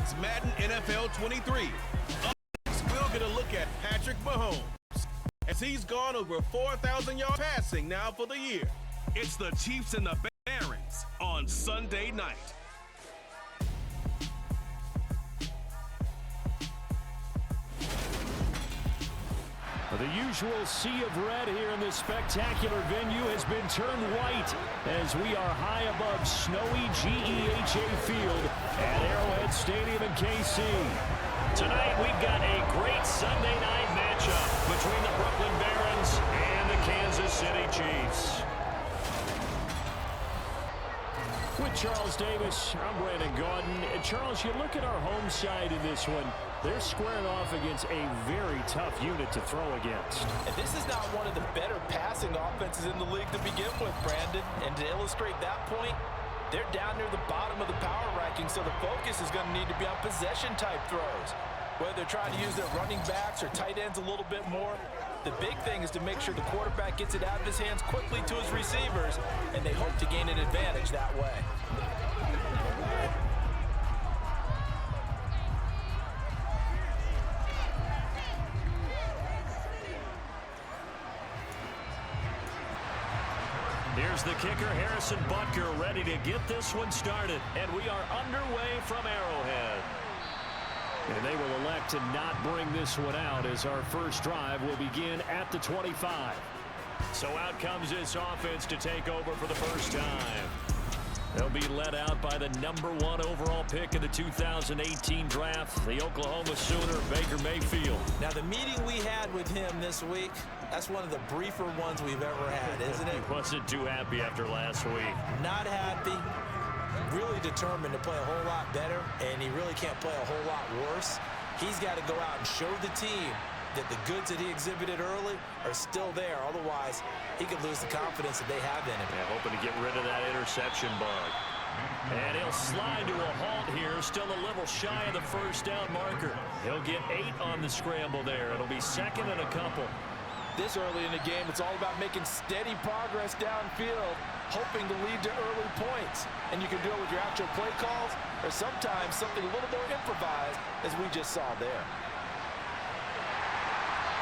It's Madden NFL 23. Up next, we'll get a look at Patrick Mahomes, as he's gone over 4,000 yards passing now for the year. It's the Chiefs and the Barons on Sunday night. The usual sea of red here in this spectacular venue has been turned white as we are high above snowy GEHA Field at Arrowhead Stadium in KC. Tonight we've got a great Sunday night matchup between the Brooklyn Barons and the Kansas City Chiefs. With Charles Davis, I'm Brandon Gaudin. And Charles, you look at our home side in this one, they're squaring off against a very tough unit to throw against. And this is not one of the better passing offenses in the league to begin with, Brandon. And to illustrate that point, they're down near the bottom of the power ranking, so the focus is going to need to be on possession-type throws. Whether they're trying to use their running backs or tight ends a little bit more, the big thing is to make sure the quarterback gets it out of his hands quickly to his receivers, and they hope to gain an advantage that way. Here's the kicker, Harrison Butker, ready to get this one started. And we are underway from Arrowhead. And they will elect to not bring this one out as our first drive will begin at the 25. So out comes this offense to take over for the first time. They'll be led out by the #1 overall pick in the 2018 draft, the Oklahoma Sooner, Baker Mayfield. Now, the meeting we had with him this week, that's one of the briefer ones we've ever had, isn't it? He wasn't too happy after last week. Not happy. Really determined to play a whole lot better, and he really can't play a whole lot worse. He's got to go out and show the team that the goods that he exhibited early are still there. Otherwise, he could lose the confidence that they have in him. Yeah, hoping to get rid of that interception bug. And he'll slide to a halt here, still a little shy of the first down marker. He'll get 8 on the scramble there. It'll be second and a couple. This early in the game, it's all about making steady progress downfield, hoping to lead to early points. And you can do it with your actual play calls or sometimes something a little more improvised, as we just saw there.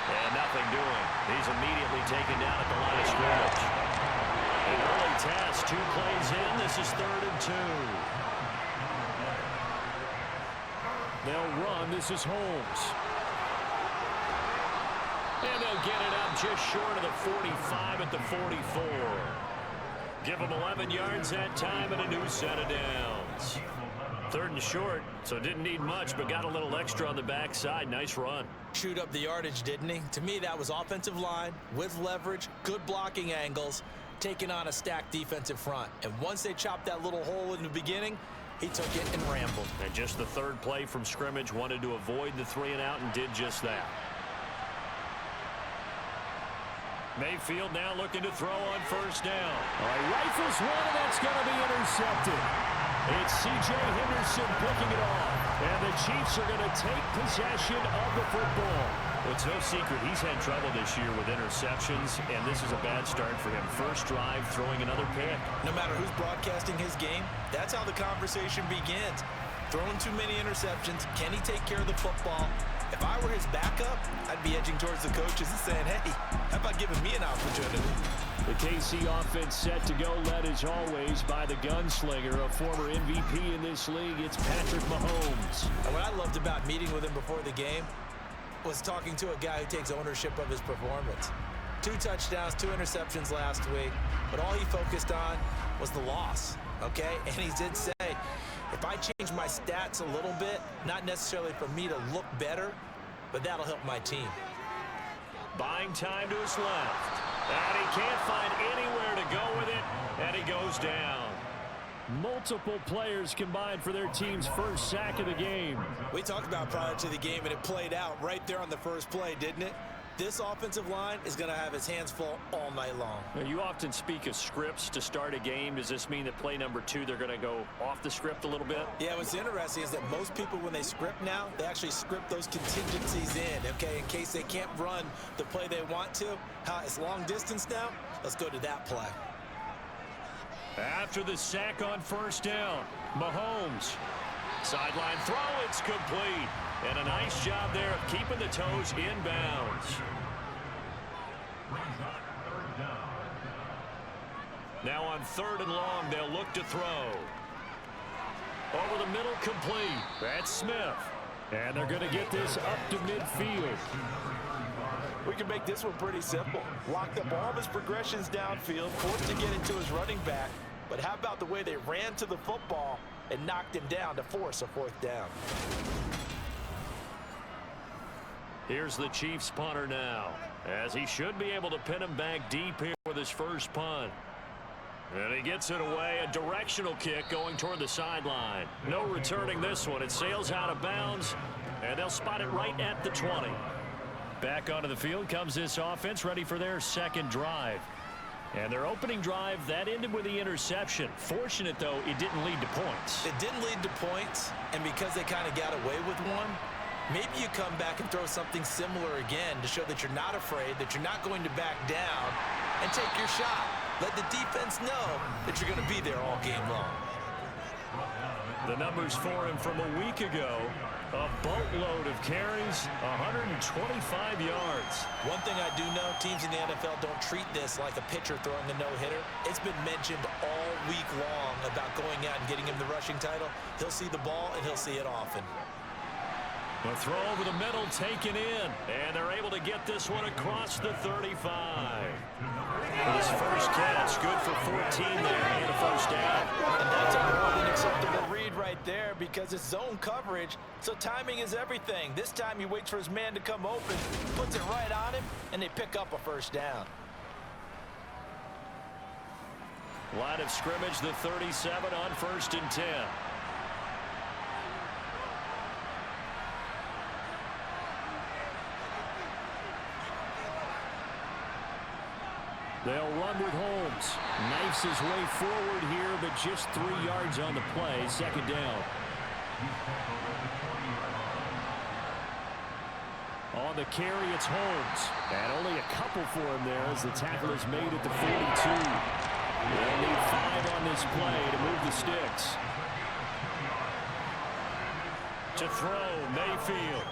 And nothing doing. He's immediately taken down at the line of scrimmage. An early task, 2 plays in. This is 3rd and 2. They'll run. This is Holmes. And they'll get it up just short of the 45 at the 44. Give them 11 yards that time and a new set of downs. 3rd and short, so didn't need much, but got a little extra on the backside. Nice run. Chewed up the yardage, didn't he? To me, that was offensive line with leverage, good blocking angles, taking on a stacked defensive front. And once they chopped that little hole in the beginning, he took it and rambled. And just the 3rd play from scrimmage, wanted to avoid the 3 and out and did just that. Mayfield now looking to throw on first down. He rifles one, and that's going to be intercepted. It's C.J. Henderson picking it off. And the Chiefs are going to take possession of the football. Well, it's no secret he's had trouble this year with interceptions, and this is a bad start for him. First drive, throwing another pick. No matter who's broadcasting his game, that's how the conversation begins. Throwing too many interceptions. Can he take care of the football? If I were his backup, I'd be edging towards the coaches and saying, hey, how about giving me an opportunity? The KC offense set to go, led as always by the gunslinger, a former MVP in this league. It's Patrick Mahomes. And what I loved about meeting with him before the game was talking to a guy who takes ownership of his performance. 2 touchdowns, 2 interceptions last week, but all he focused on was the loss, okay? And he did say, if I change my stats a little bit, not necessarily for me to look better, but that'll help my team. Buying time to his left. And he can't find anywhere to go with it, and he goes down. Multiple players combined for their team's first sack of the game. We talked about prior to the game, and it played out right there on the first play, didn't it? This offensive line is going to have his hands full all night long. Now, you often speak of scripts to start a game. Does this mean that play number 2, they're going to go off the script a little bit? Yeah, what's interesting is that most people, when they script now, they actually script those contingencies in, okay, in case they can't run the play they want to. It's long distance now. Let's go to that play. After the sack on first down, Mahomes. Sideline throw, it's complete. And a nice job there of keeping the toes in bounds. Now on 3rd and long, they'll look to throw. Over the middle, complete. That's Smith. And they're going to get this up to midfield. We can make this one pretty simple. Locked up all of his progressions downfield, forced to get it to his running back. But how about the way they ran to the football and knocked him down to force a 4th down? Here's the Chiefs punter now, as he should be able to pin him back deep here with his first punt. And he gets it away, a directional kick going toward the sideline. No returning this one. It sails out of bounds, and they'll spot it right at the 20. Back onto the field comes this offense, ready for their second drive. And their opening drive, that ended with the interception. Fortunate, though, it didn't lead to points. It didn't lead to points, and because they kind of got away with one, maybe you come back and throw something similar again to show that you're not afraid, that you're not going to back down, and take your shot. Let the defense know that you're going to be there all game long. The numbers for him from a week ago, a boatload of carries, 125 yards. One thing I do know, teams in the NFL don't treat this like a pitcher throwing a no-hitter. It's been mentioned all week long about going out and getting him the rushing title. He'll see the ball, and he'll see it often. A throw over the middle taken in, and they're able to get this one across the 35. His first catch, good for 14 there, and a first down. And that's a more than acceptable read right there because it's zone coverage, so timing is everything. This time he waits for his man to come open, puts it right on him, and they pick up a first down. Line of scrimmage, the 37 on 1st and 10. They'll run with Holmes. Knifes his way forward here, but just 3 yards on the play. 2nd down. On the carry, it's Holmes. And only a couple for him there as the tackle is made at the 42. They'll need 5 on this play to move the sticks. To throw, Mayfield.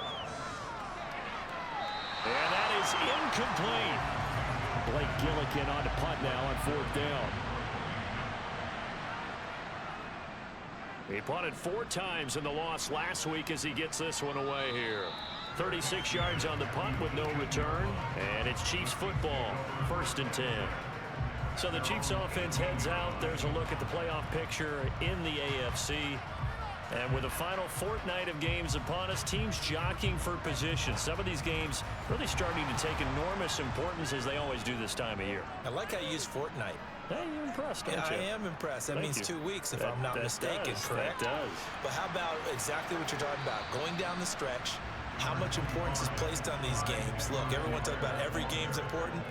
And that is incomplete. Blake Gillikin on to punt now on 4th down. He punted 4 times in the loss last week as he gets this one away here. 36 yards on the punt with no return, and it's Chiefs football, 1st and 10. So the Chiefs offense heads out. There's a look at the playoff picture in the AFC. And with the final fortnight of games upon us, teams jockeying for position. Some of these games really starting to take enormous importance as they always do this time of year. I like how you use fortnight. Hey, you're impressed, aren't you? I am impressed. That means 2 weeks, if I'm not mistaken, correct? That does. But how about exactly what you're talking about? Going down the stretch, how much importance is placed on these games? Look, everyone talks about every game's important.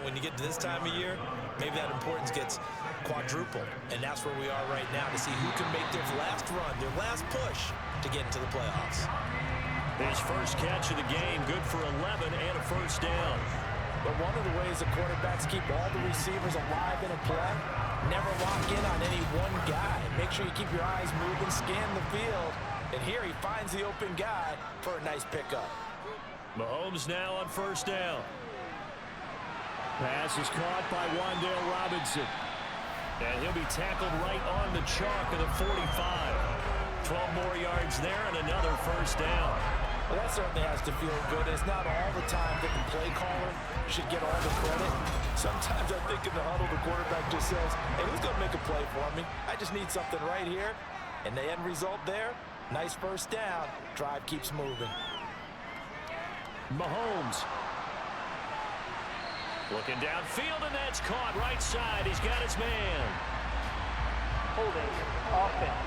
When you get to this time of year, maybe that importance gets quadrupled. And that's where we are right now to see who can make their last run, their last push to get into the playoffs. His first catch of the game, good for 11 and a first down. But one of the ways the quarterbacks keep all the receivers alive in a play, never lock in on any one guy. Make sure you keep your eyes moving, scan the field. And here he finds the open guy for a nice pickup. Mahomes now on first down. Pass is caught by Wan'Dale Robinson. And he'll be tackled right on the chalk of the 45. 12 more yards there and another first down. Well, that certainly has to feel good. It's not all the time that the play caller should get all the credit. Sometimes I think in the huddle, the quarterback just says, hey, who's going to make a play for me? I just need something right here. And the end result there, nice first down. Drive keeps moving. Mahomes. Looking downfield, and that's caught right side. He's got his man. Holding. Offense.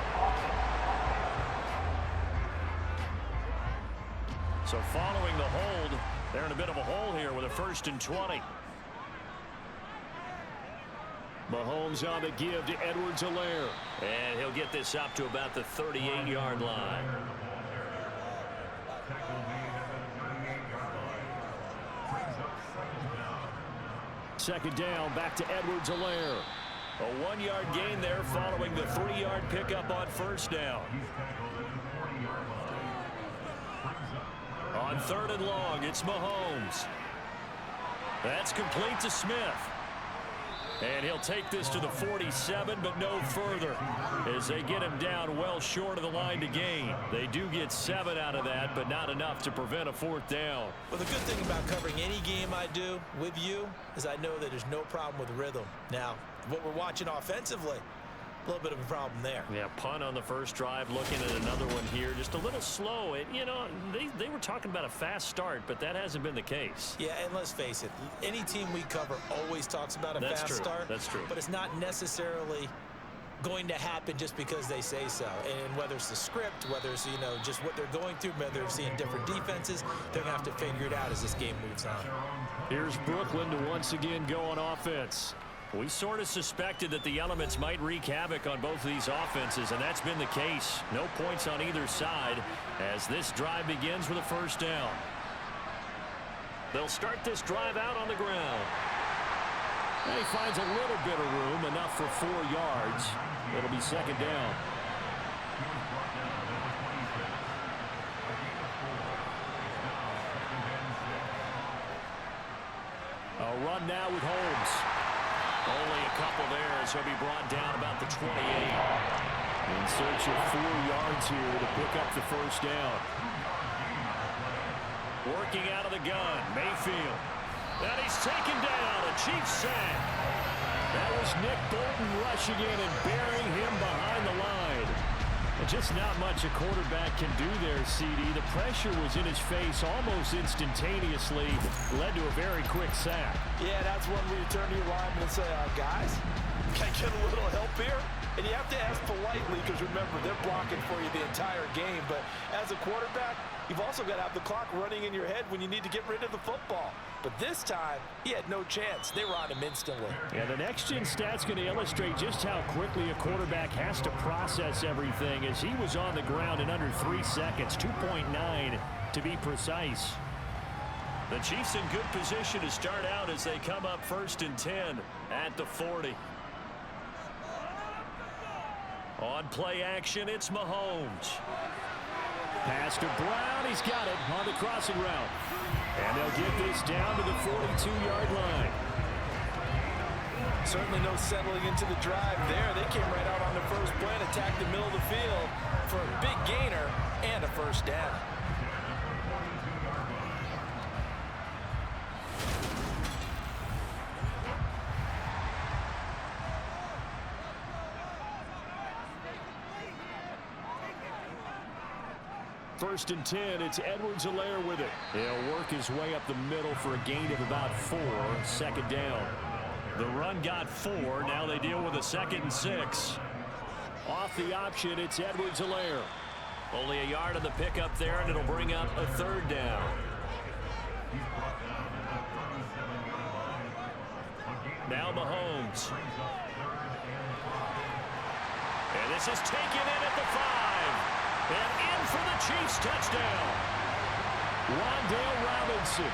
So following the hold, they're in a bit of a hole here with a 1st and 20. Mahomes on the give to Edwards-Helaire. And he'll get this up to about the 38-yard line. Second down, back to Edwards-Helaire. A 1-yard gain there following the 3-yard pickup on first down. On 3rd and long, it's Mahomes. That's complete to Smith. And he'll take this to the 47, but no further as they get him down well short of the line to gain. They do get 7 out of that, but not enough to prevent a 4th down. Well, the good thing about covering any game I do with you is I know that there's no problem with rhythm. Now, what we're watching offensively, a little bit of a problem there. Yeah, punt on the first drive, looking at another one here. Just a little slow. You know, they were talking about a fast start, but that hasn't been the case. Yeah, and let's face it, any team we cover always talks about a fast start. That's true. But it's not necessarily going to happen just because they say so. And whether it's the script, whether it's, you know, just what they're going through, whether they're seeing different defenses, they're going to have to figure it out as this game moves on. Here's Brooklyn to once again go on offense. We sort of suspected that the elements might wreak havoc on both of these offenses, and that's been the case. No points on either side as this drive begins with a first down. They'll start this drive out on the ground. And he finds a little bit of room, enough for 4 yards. It'll be 2nd down. A run now with Holmes. Only a couple there as he'll be brought down about the 28. In search of 4 yards here to pick up the first down. Working out of the gun, Mayfield. And he's taken down, a Chiefs sack. That was Nick Bolton rushing in and burying him behind the line. Just not much a quarterback can do there, CD. The pressure was in his face almost instantaneously. Led to a very quick sack. Yeah, that's when we turn to your lineman and say, guys, can I get a little help here? And you have to ask politely because, remember, they're blocking for you the entire game. But as a quarterback, you've also got to have the clock running in your head when you need to get rid of the football. But this time, he had no chance. They were on him instantly. Yeah, the next-gen stat's going to illustrate just how quickly a quarterback has to process everything as he was on the ground in under 3 seconds, 2.9 to be precise. The Chiefs in good position to start out as they come up 1st and 10 at the 40. On play action, it's Mahomes. Pass to Brown. He's got it on the crossing route. And they'll get this down to the 42-yard line. Certainly no settling into the drive there. They came right out on the first play and attacked the middle of the field for a big gainer and a first down. First and 10, it's Edwards-Helaire with it. He'll work his way up the middle for a gain of about 4, 2nd down. The run got 4. Now they deal with a 2nd and 6. Off the option, it's Edwards-Helaire. Only a yard on the pickup there, and it'll bring up a 3rd down. Now Mahomes. And this is taken in at the 5. And in for the Chiefs touchdown. Wan'Dale Robinson.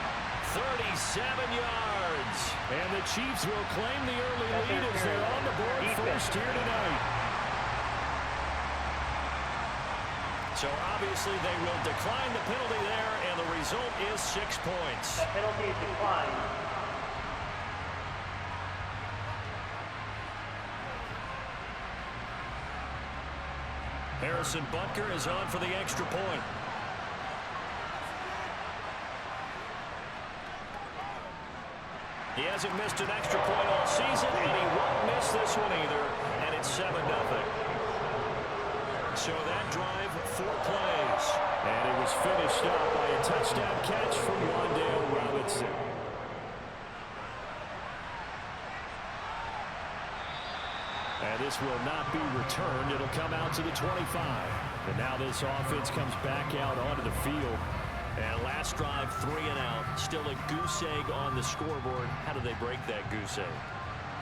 37 yards. And the Chiefs will claim the early lead as they're on the board first here tonight. So obviously they will decline the penalty there, and the result is 6 points. The penalty is declined. Harrison Butker is on for the extra point. He hasn't missed an extra point all season, and he won't miss this one either, and it's 7-0. So that drive, 4 plays. And it was finished up by a touchdown catch from Wan'Dale Robinson. And this will not be returned. It'll come out to the 25. And now this offense comes back out onto the field. And last drive, 3 and out. Still a goose egg on the scoreboard. How do they break that goose egg?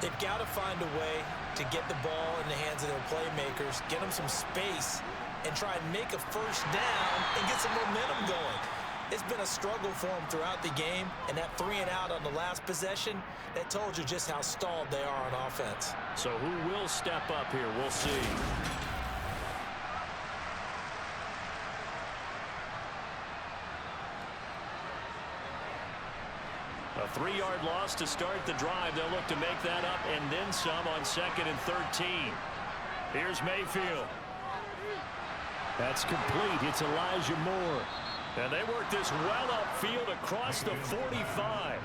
They've got to find a way to get the ball in the hands of their playmakers, get them some space, and try and make a first down and get some momentum going. It's been a struggle for him throughout the game, and that 3-and-out on the last possession, that told you just how stalled they are on offense. So who will step up here? We'll see. A 3-yard loss to start the drive. They'll look to make that up and then some on 2nd and 13. Here's Mayfield. That's complete. It's Elijah Moore. And they work this well upfield across the 45.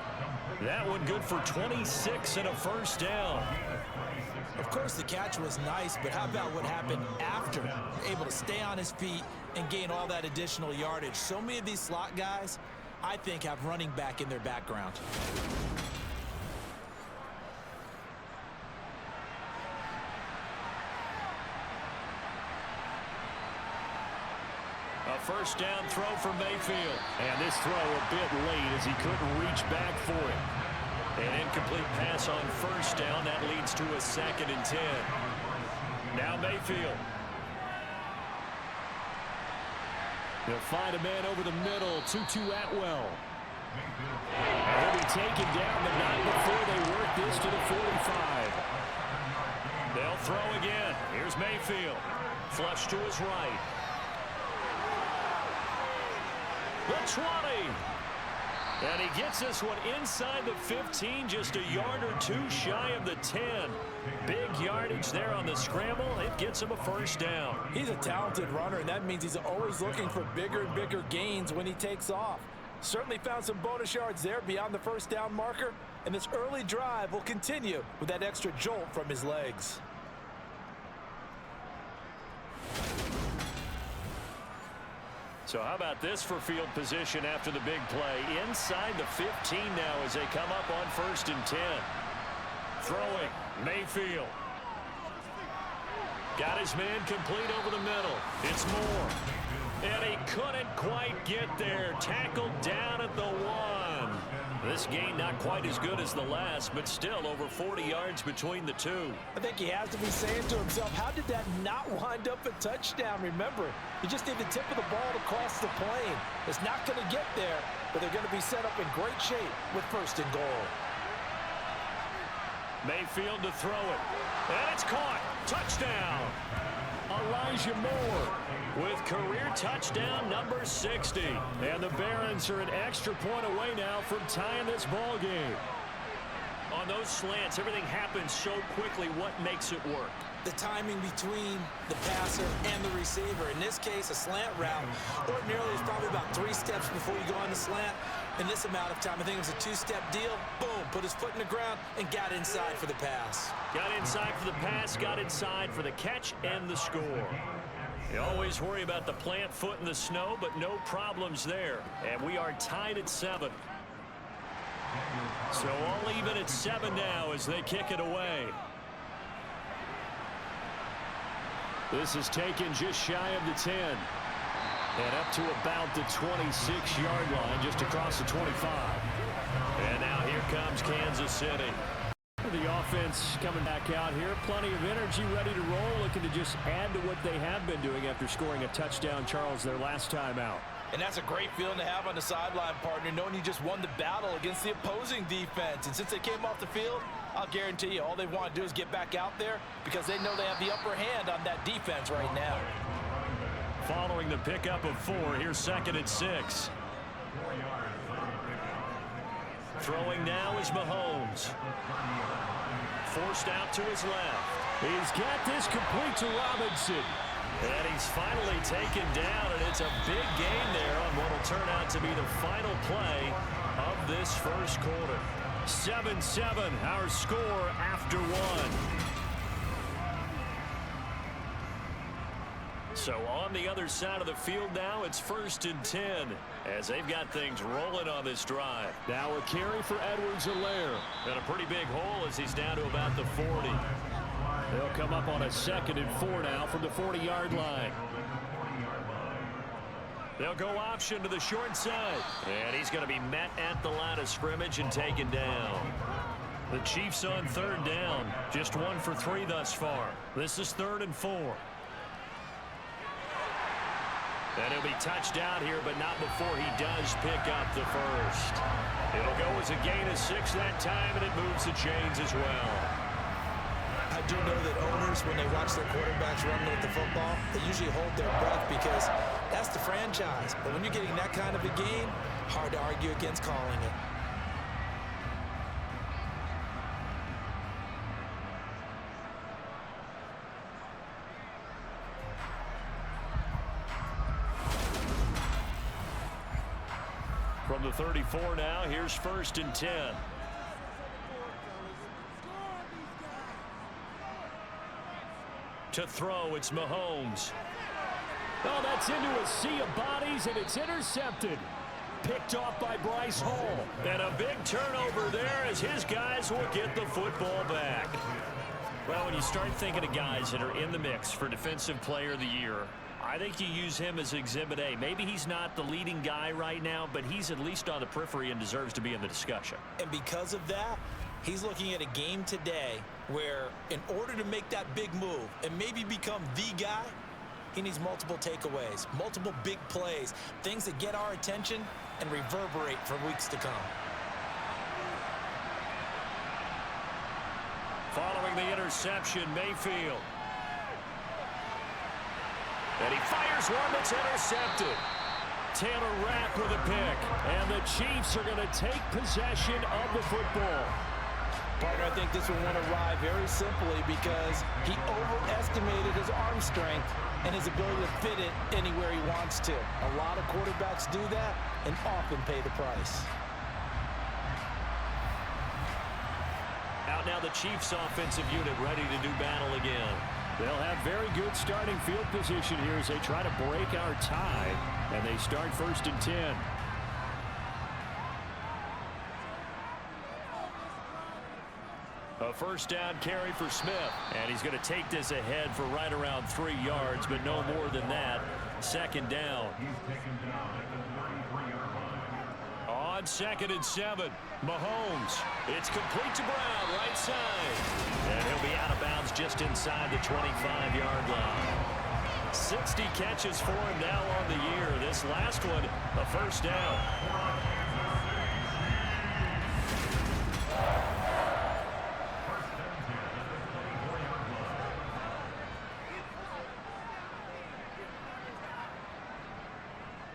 That one good for 26 and a first down. Of course, the catch was nice, but how about what happened after? Able to stay on his feet and gain all that additional yardage. So many of these slot guys, I think, have running back in their background. A first down throw for Mayfield. And this throw a bit late as he couldn't reach back for it. An incomplete pass on first down. That leads to a 2nd and 10. Now Mayfield. They'll find a man over the middle. Tutu Atwell. And he'll be taken down, but not before they work this to the 45. They'll throw again. Here's Mayfield. Flush to his right. The 20. And he gets this one inside the 15, just a yard or two shy of the 10. Big yardage there on the scramble. It gets him a first down. He's a talented runner, and that means he's always looking for bigger and bigger gains when he takes off. Certainly found some bonus yards there beyond the first down marker, and this early drive will continue with that extra jolt from his legs. So how about this for field position after the big play? Inside the 15 now as they come up on 1st and 10. Throwing, Mayfield. Got his man complete over the middle. It's Moore. And he couldn't quite get there. Tackled down at the 1. This game not quite as good as the last, but still over 40 yards between the two. I think he has to be saying to himself, how did that not wind up a touchdown? Remember, you just need the tip of the ball to cross the plane. It's not going to get there, but they're going to be set up in great shape with 1st and goal. Mayfield to throw it. And it's caught. Touchdown. Elijah Moore with career touchdown number 60. And the Barons are an extra point away now from tying this ball game. On those slants, everything happens so quickly. What makes it work? The timing between the passer and the receiver. In this case, a slant route. Ordinarily, it's probably about 3 steps before you go on the slant. In this amount of time, I think it was a 2-step deal. Boom, put his foot in the ground and got inside for the pass. Got inside for the pass, got inside for the catch and the score. You always worry about the plant foot in the snow, but no problems there. And we are tied at 7. So all even at 7 now as they kick it away. This is taken just shy of the 10. And up to about the 26-yard line, just across the 25. And now here comes Kansas City. The offense coming back out here. Plenty of energy, ready to roll, looking to just add to what they have been doing after scoring a touchdown, Charles, their last time out. And that's a great feeling to have on the sideline, partner, knowing you just won the battle against the opposing defense. And since they came off the field, I'll guarantee you all they want to do is get back out there because they know they have the upper hand on that defense right now. Following the pickup of 4, here's 2nd and 6. Throwing now is Mahomes. Forced out to his left. He's got this complete to Robinson. And he's finally taken down, and it's a big gain there on what will turn out to be the final play of this first quarter. 7-7, our score after 1. So on the other side of the field now, it's 1st and 10 as they've got things rolling on this drive. Now a carry for Edwards-Helaire. And a pretty big hole as he's down to about the 40. They'll come up on a 2nd and 4 now from the 40-yard line. They'll go option to the short side. And he's going to be met at the line of scrimmage and taken down. The Chiefs on 3rd down. Just 1 for 3 thus far. This is 3rd and 4. And he'll be touched down here, but not before he does pick up the first. It'll go as a gain of 6 that time, and it moves the chains as well. I do know that owners, when they watch their quarterbacks run with the football, they usually hold their breath because that's the franchise. But when you're getting that kind of a game, hard to argue against calling it. From the 34 now, here's 1st and 10. To throw, it's Mahomes. Oh, that's into a sea of bodies, and it's intercepted. Picked off by Bryce Hall. And a big turnover there as his guys will get the football back. Well, when you start thinking of guys that are in the mix for Defensive Player of the Year, I think you use him as Exhibit A. Maybe he's not the leading guy right now, but he's at least on the periphery and deserves to be in the discussion. And because of that, he's looking at a game today where in order to make that big move and maybe become the guy, he needs multiple takeaways, multiple big plays, things that get our attention and reverberate for weeks to come. Following the interception, Mayfield. And he fires one that's intercepted. Taylor Rapp with a pick. And the Chiefs are going to take possession of the football. Partner, I think this one went awry very simply because he overestimated his arm strength and his ability to fit it anywhere he wants to. A lot of quarterbacks do that and often pay the price. Out now the Chiefs offensive unit ready to do battle again. They'll have very good starting field position here as they try to break our tie. And they start 1st and 10. A 1st down carry for Smith. And he's going to take this ahead for right around 3 yards, but no more than that. 2nd down. On 2nd and 7, Mahomes. It's complete to Brown, right side. And he'll be out of bounds just inside the 25-yard line. 60 catches for him now on the year. This last one, a 1st down.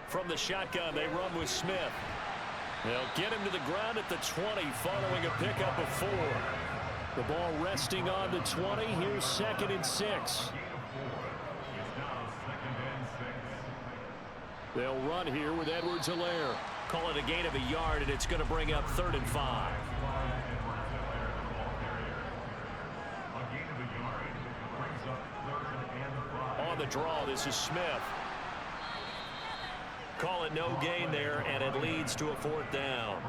From the shotgun, they run with Smith. They'll get him to the ground at the 20 following a pickup of 4. The ball resting on the 20. Here's 2nd and 6. They'll run here with Edwards-Helaire. Call it a gain of a yard, and it's going to bring up 3rd and 5. On the draw, this is Smith. Call it no gain there, and it leads to a 4th down.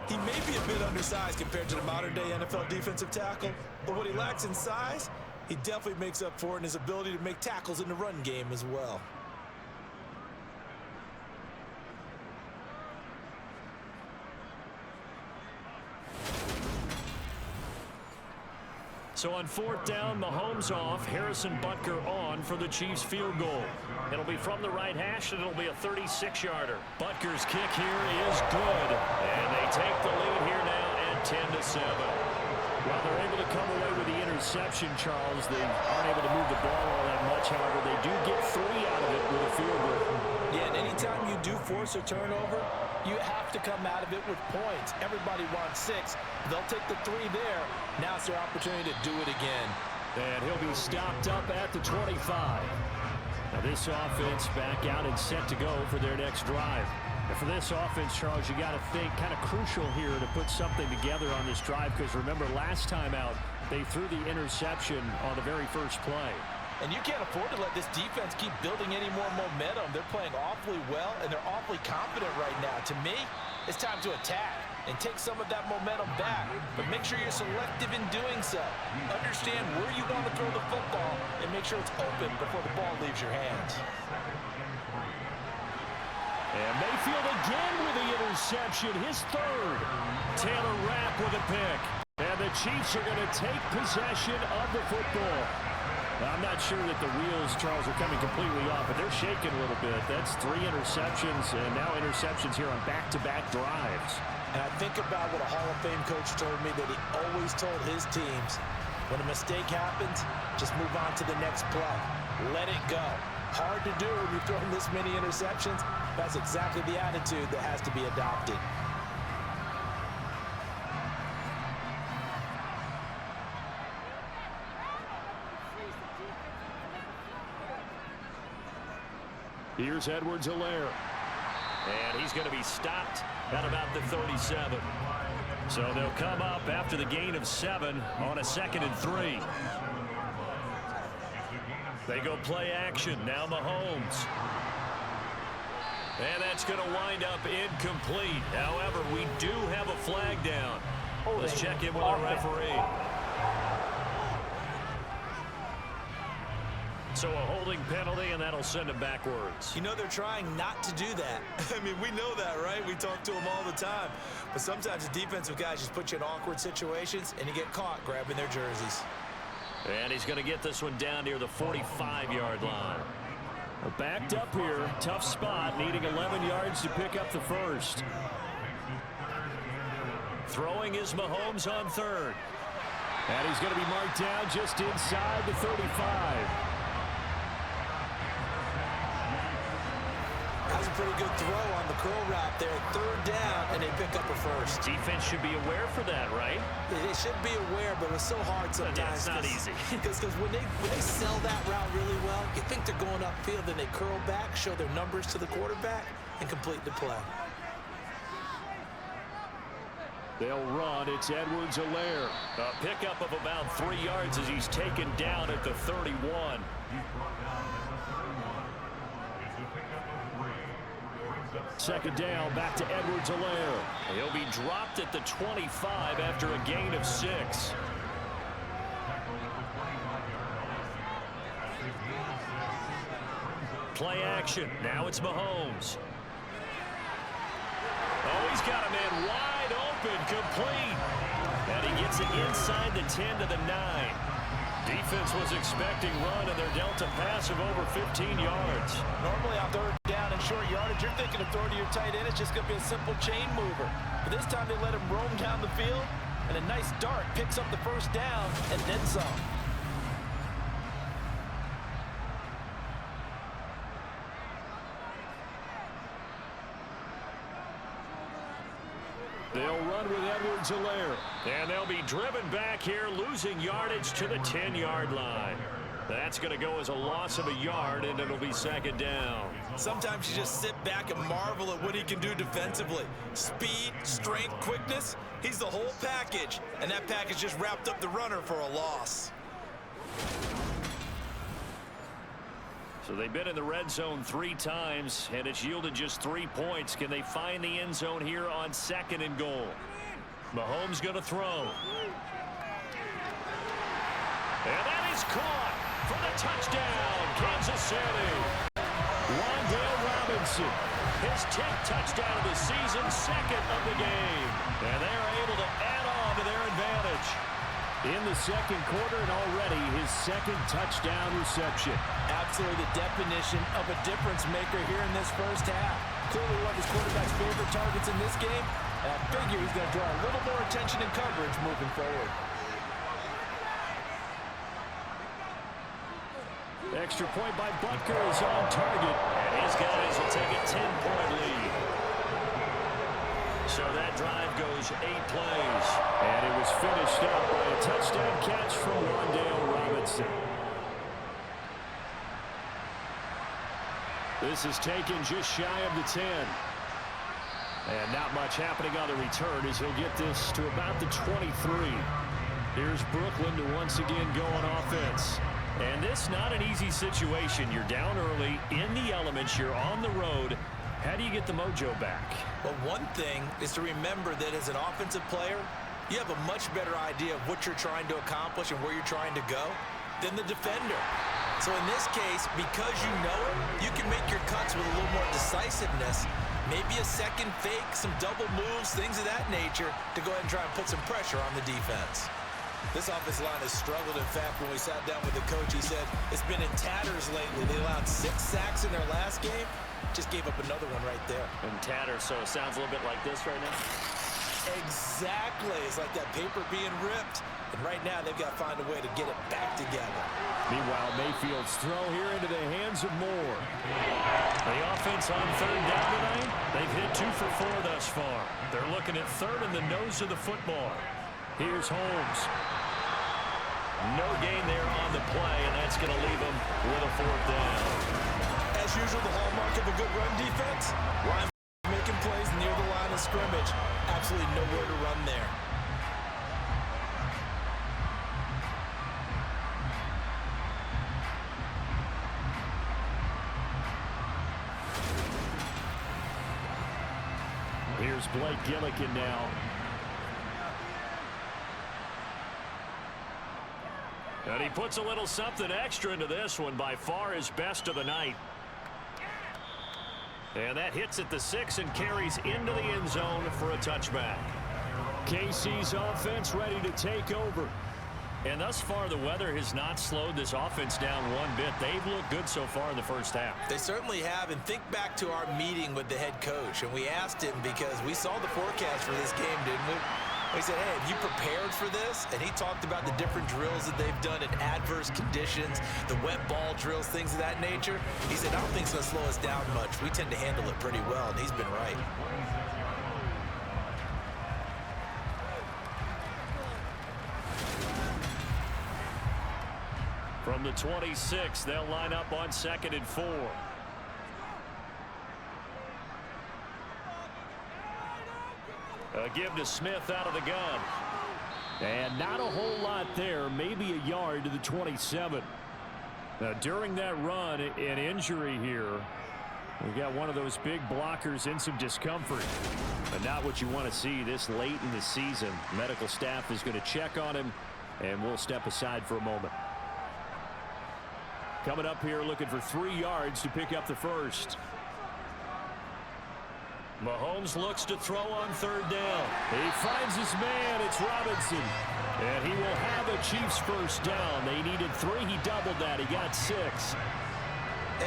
He may be a bit undersized compared to the modern-day NFL defensive tackle, but what he lacks in size, he definitely makes up for it in his ability to make tackles in the run game as well. So on 4th down, Mahomes off, Harrison Butker on for the Chiefs field goal. It'll be from the right hash, and it'll be a 36-yarder. Butker's kick here is good, and they take the lead here now at 10-7. Well, they're able to come away with the interception, Charles. They aren't able to move the ball all that much. However, they do get 3 out of it with a field goal. Yeah, and anytime you do force a turnover, you have to come out of it with points. Everybody wants 6. They'll take the 3 there. Now it's their opportunity to do it again. And he'll be stopped up at the 25. Now this offense back out and set to go for their next drive. And for this offense, Charles, you got to think kind of crucial here to put something together on this drive, because remember last time out they threw the interception on the very first play. And you can't afford to let this defense keep building any more momentum. They're playing awfully well, and they're awfully confident right now. To me, it's time to attack and take some of that momentum back. But make sure you're selective in doing so. Understand where you want to throw the football and make sure it's open before the ball leaves your hands. And Mayfield again with the interception, his 3rd. Taylor Rapp with a pick. And the Chiefs are going to take possession of the football. I'm not sure that the wheels, Charles, are coming completely off, but they're shaking a little bit. That's 3 interceptions, and now interceptions here on back-to-back drives. And I think about what a Hall of Fame coach told me, that he always told his teams, when a mistake happens, just move on to the next play. Let it go. Hard to do when you're throwing this many interceptions. That's exactly the attitude that has to be adopted. Here's Edwards-Helaire. And he's going to be stopped at about the 37. So they'll come up after the gain of 7 on a 2nd and 3. They go play action. Now Mahomes. And that's going to wind up incomplete. However, we do have a flag down. Let's check in with our referee. So a holding penalty, and that'll send him backwards. You know they're trying not to do that. I mean, we know that, right? We talk to them all the time. But sometimes the defensive guys just put you in awkward situations, and you get caught grabbing their jerseys. And he's going to get this one down near the 45-yard line. Well, backed up here, tough spot, needing 11 yards to pick up the first. Throwing is Mahomes on 3rd. And he's going to be marked down just inside the 35. That's a pretty good throw on the curl route there. 3rd down, and they pick up a first. Defense should be aware for that, right? They should be aware, but it's so hard sometimes. Yeah, it's not easy. Because when they sell that route really well, you think they're going upfield, then they curl back, show their numbers to the quarterback, and complete the play. They'll run. It's Edwards-Helaire. A pickup of about 3 yards as he's taken down at the 31. Second down, back to Edwards-Helaire. He'll be dropped at the 25 after a gain of 6. Play action. Now it's Mahomes. Oh, he's got a man wide open, complete. And he gets it inside the 10 to the 9. Defense was expecting run, and they're dealt a pass of over 15 yards. Normally on 3rd down and short yardage, you're thinking of throwing to your tight end. It's just going to be a simple chain mover. But this time they let him roam down the field, and a nice dart picks up the 1st down and then some. They'll run with Edwards-Helaire. And they'll be driven back here, losing yardage to the 10-yard line. That's going to go as a loss of a yard, and it'll be 2nd down. Sometimes you just sit back and marvel at what he can do defensively. Speed, strength, quickness, he's the whole package. And that package just wrapped up the runner for a loss. So they've been in the red zone 3 times, and it's yielded just 3 points. Can they find the end zone here on 2nd and goal? Mahomes going to throw. And that is caught for the touchdown, Kansas City. Wan'Dale Robinson. His 10th touchdown of the season, 2nd of the game. And they're able to add on to their advantage. In the 2nd quarter, and already his 2nd touchdown reception. Absolutely the definition of a difference maker here in this 1st half. Clearly one of his quarterback's favorite targets in this game. And I figure he's going to draw a little more attention and coverage moving forward. Extra point by Butker is on target. And his guys will take a 10-point lead. So that drive goes 8 plays. And it was finished up by a touchdown catch from Wan'Dale Robinson. This is taken just shy of the 10. And not much happening on the return as he'll get this to about the 23. Here's Brooklyn to once again go on offense. And this not an easy situation. You're down early, in the elements, you're on the road. How do you get the mojo back? Well, one thing is to remember that as an offensive player, you have a much better idea of what you're trying to accomplish and where you're trying to go than the defender. So in this case, because you know it, you can make your cuts with a little more decisiveness. Maybe a second fake, some double moves, things of that nature to go ahead and try and put some pressure on the defense. This offensive line has struggled. In fact, when we sat down with the coach, he said it's been in tatters lately. They allowed 6 sacks in their last game. Just gave up another one right there. In tatters, so it sounds a little bit like this right now. Exactly. It's like that paper being ripped. And right now, they've got to find a way to get it back together. Meanwhile, Mayfield's throw here into the hands of Moore. The offense on third down tonight, they've hit 2 for 4 thus far. They're looking at third in the nose of the football. Here's Holmes. No gain there on the play, and that's going to leave them with a 4th down. As usual, the hallmark of a good run defense, line making plays near the line of scrimmage. Absolutely nowhere to run there. Here's Blake Gillikin now. And he puts a little something extra into this one, by far his best of the night. And that hits at the 6 and carries into the end zone for a touchback. KC's offense ready to take over. And thus far, the weather has not slowed this offense down one bit. They've looked good so far in the first half. They certainly have. And think back to our meeting with the head coach. And we asked him, because we saw the forecast for this game, didn't we? We said, hey, have you prepared for this? And he talked about the different drills that they've done in adverse conditions, the wet ball drills, things of that nature. He said, I don't think it's going to slow us down much. We tend to handle it pretty well, and he's been right. From the 26, they'll line up on 2nd and 4. A give to Smith out of the gun. And not a whole lot there, maybe a yard to the 27. Now, during that run, an injury here. We've got one of those big blockers in some discomfort. But not what you want to see this late in the season. Medical staff is going to check on him, and we'll step aside for a moment. Coming up here, looking for 3 yards to pick up the first. Mahomes looks to throw on 3rd down. He finds his man. It's Robinson. And he will have a Chiefs first down. They needed 3. He doubled that. He got 6.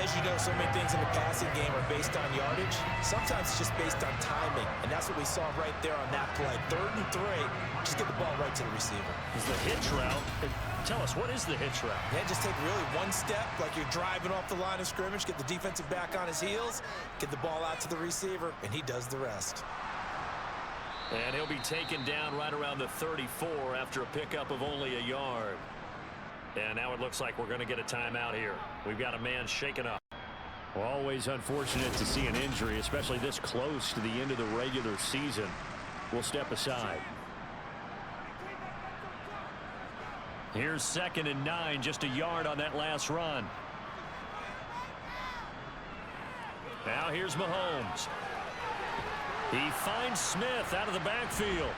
As you know, so many things in the passing game are based on yardage. Sometimes it's just based on timing. And that's what we saw right there on that play. 3rd and 3. Just get the ball right to the receiver. Is the hitch route. Tell us, what is the hitch route? Yeah, just take really one step, like you're driving off the line of scrimmage, get the defensive back on his heels, get the ball out to the receiver, and he does the rest. And he'll be taken down right around the 34 after a pickup of only a yard. And now it looks like we're going to get a timeout here. We've got a man shaken up. Well, always unfortunate to see an injury, especially this close to the end of the regular season. We'll step aside. Here's 2nd and 9, just a yard on that last run. Now here's Mahomes. He finds Smith out of the backfield.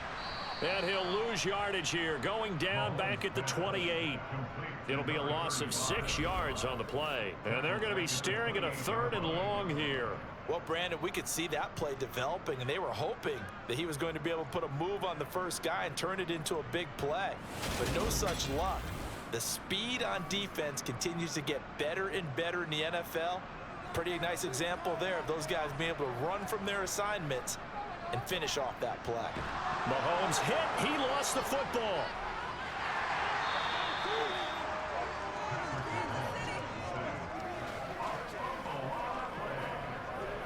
And he'll lose yardage here, going down back at the 28. It'll be a loss of 6 yards on the play. And they're going to be staring at a 3rd and long here. Well, Brandon, we could see that play developing, and they were hoping that he was going to be able to put a move on the first guy and turn it into a big play. But no such luck. The speed on defense continues to get better and better in the NFL. Pretty nice example there of those guys being able to run from their assignments and finish off that play. Mahomes hit. He lost the football.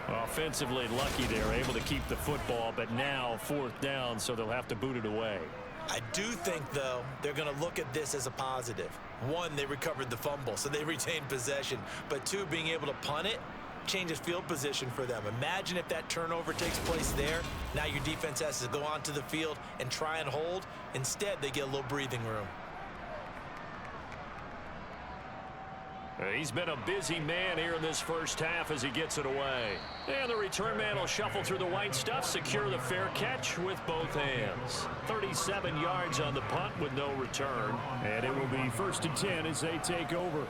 Offensively lucky they're able to keep the football, but now 4th down, so they'll have to boot it away. I do think, though, they're going to look at this as a positive. 1, they recovered the fumble, so they retained possession. But 2, being able to punt it changes field position for them. Imagine if that turnover takes place there. Now your defense has to go onto the field and try and hold. Instead, they get a little breathing room. He's been a busy man here in this first half as he gets it away. And the return man will shuffle through the white stuff, secure the fair catch with both hands. 37 yards on the punt with no return. And it will be 1st and 10 as they take over.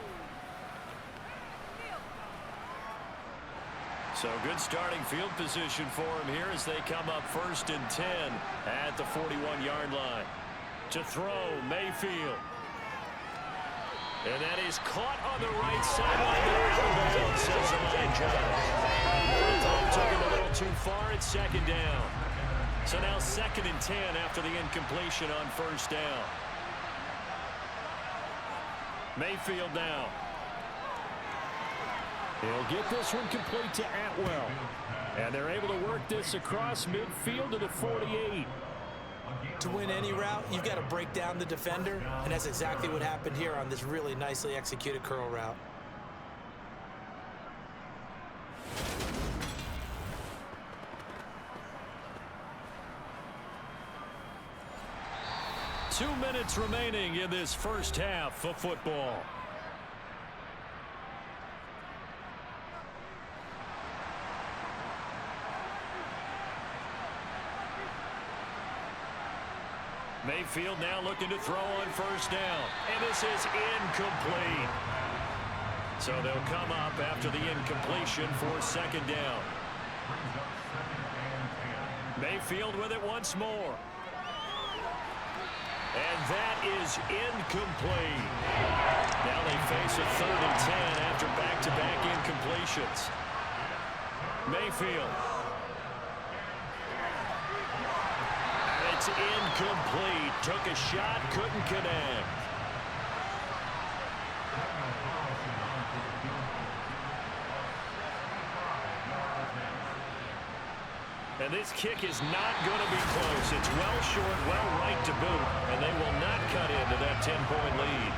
So good starting field position for him here as they come up 1st and 10 at the 41-yard line. To throw, Mayfield. And that is caught on the right sideline. There, says the line judge. Took him a little too far. It's second down. So now 2nd and 10 after the incompletion on first down. Mayfield now. He'll get this one complete to Atwell. And they're able to work this across midfield to the 48. To win any route, you've got to break down the defender, and that's exactly what happened here on this really nicely executed curl route. Two minutes remaining in this first half of football. Mayfield now looking to throw on first down. And this is incomplete. So they'll come up after the incompletion for second down. Mayfield with it once more. And that is incomplete. Now they face a 3rd and 10 after back-to-back incompletions. Mayfield. It's incomplete. Took a shot, couldn't connect. And this kick is not going to be close. It's well short, well right to boot, and they will not cut into that 10-point lead.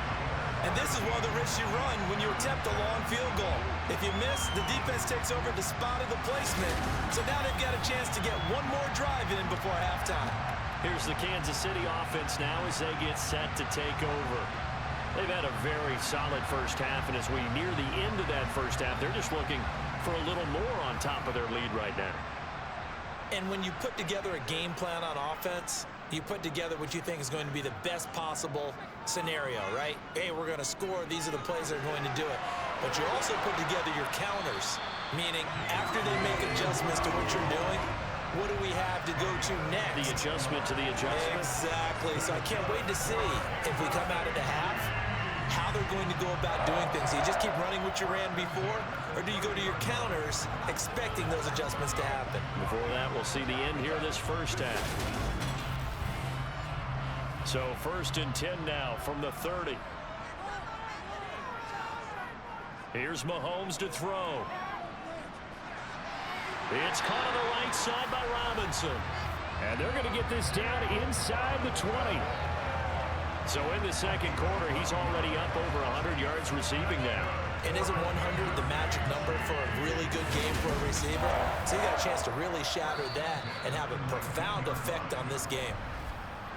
And this is one of the risks you run when you attempt a long field goal. If you miss, the defense takes over the spot of the placement. So now they've got a chance to get one more drive in before halftime. Here's the Kansas City offense now as they get set to take over. They've had a very solid first half, and as we near the end of that first half, they're just looking for a little more on top of their lead right now. And when you put together a game plan on offense, you put together what you think is going to be the best possible scenario, right? Hey, we're going to score. These are the plays that are going to do it. But you also put together your counters, meaning after they make adjustments to what you're doing, what do we have to go to next? The adjustment to the adjustment. Exactly. So I can't wait to see if we come out of the half, how they're going to go about doing things. Do you just keep running what you ran before, or do you go to your counters expecting those adjustments to happen? Before that, we'll see the end here of this first half. So 1st and 10 now from the 30. Here's Mahomes to throw. It's caught on the right side by Robinson. And they're going to get this down inside the 20. So in the second quarter, he's already up over 100 yards receiving now. And isn't 100 the magic number for a really good game for a receiver? So you got a chance to really shatter that and have a profound effect on this game.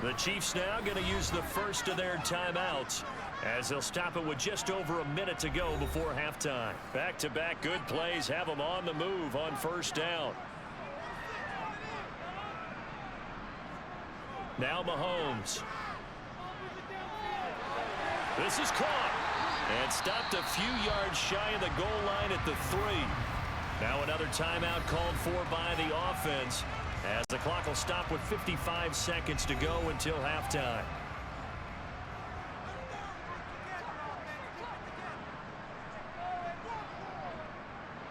The Chiefs now going to use the first of their timeouts as they'll stop it with just over a minute to go before halftime. Back-to-back good plays have them on the move on first down. Now Mahomes. This is caught and stopped a few yards shy of the goal line at the 3. Now another timeout called for by the offense as the clock will stop with 55 seconds to go until halftime.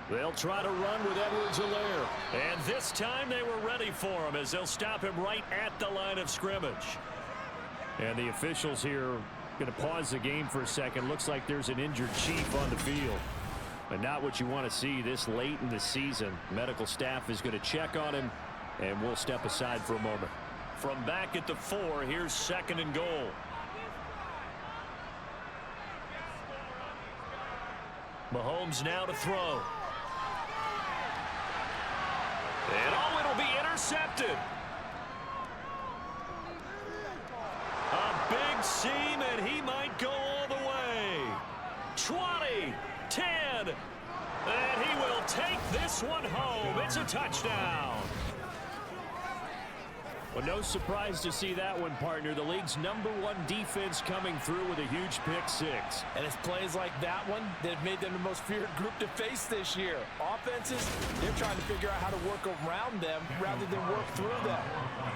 They'll try to run with Edwards-Helaire. And this time they were ready for him as they'll stop him right at the line of scrimmage. And the officials here going to pause the game for a second. Looks like there's an injured Chief on the field. But not what you want to see this late in the season. Medical staff is going to check on him, and we'll step aside for a moment. From back at the 4, here's 2nd and goal. Mahomes now to throw. And oh, it'll be intercepted. A big seam, and he might go all the way. 20, 10, and he will take this one home. It's a touchdown. Well, no surprise to see that one, partner. The league's #1 defense coming through with a huge pick-6. And it's plays like that one that have made them the most feared group to face this year. Offenses, they're trying to figure out how to work around them rather than work through them.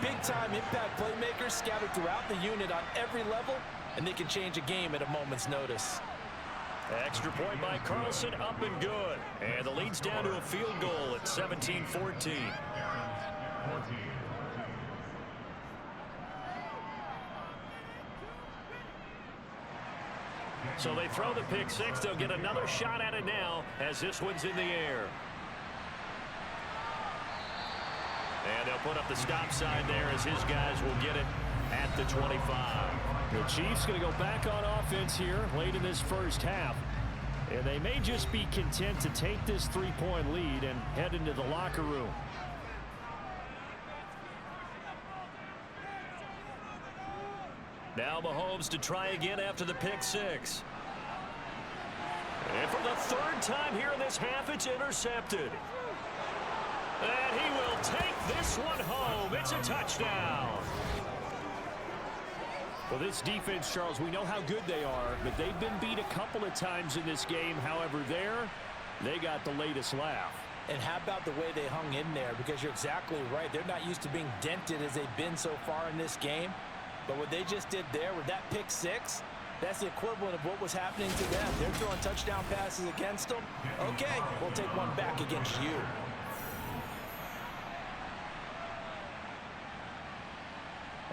Big-time impact playmakers scattered throughout the unit on every level, and they can change a game at a moment's notice. Extra point by Carlson, up and good. And the lead's down to a field goal at 17-14. So they throw the pick-6. They'll get another shot at it now as this one's in the air. And they'll put up the stop sign there as his guys will get it at the 25. The Chiefs going to go back on offense here late in this first half. And they may just be content to take this 3-point lead and head into the locker room. Now Mahomes to try again after the pick-6. And for the third time here in this half, it's intercepted. And he will take this one home. It's a touchdown. Well, this defense, Charles, we know how good they are, but they've been beat a couple of times in this game. However, they got the latest laugh. And how about the way they hung in there? Because you're exactly right. They're not used to being dented as they've been so far in this game. But what they just did there with that pick-6, that's the equivalent of what was happening to them. They're throwing touchdown passes against them. Okay, we'll take one back against you.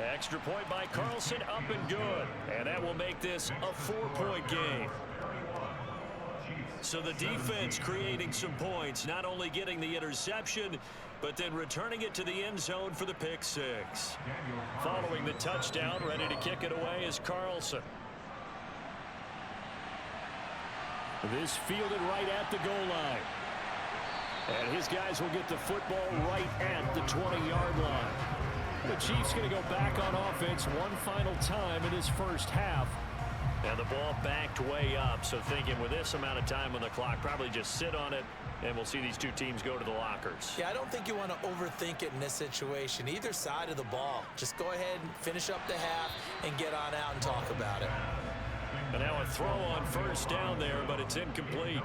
Extra point by Carlson, up and good. And that will make this a 4-point game. So the defense creating some points, not only getting the interception, but then returning it to the end zone for the pick-6. Following the touchdown, ready to kick it away is Carlson. This fielded right at the goal line. And his guys will get the football right at the 20-yard line. The Chiefs going to go back on offense one final time in his first half. And the ball backed way up, so thinking with this amount of time on the clock, probably just sit on it, and we'll see these two teams go to the lockers. Yeah, I don't think you want to overthink it in this situation. Either side of the ball. Just go ahead and finish up the half and get on out and talk about it. And now a throw on first down there, but it's incomplete.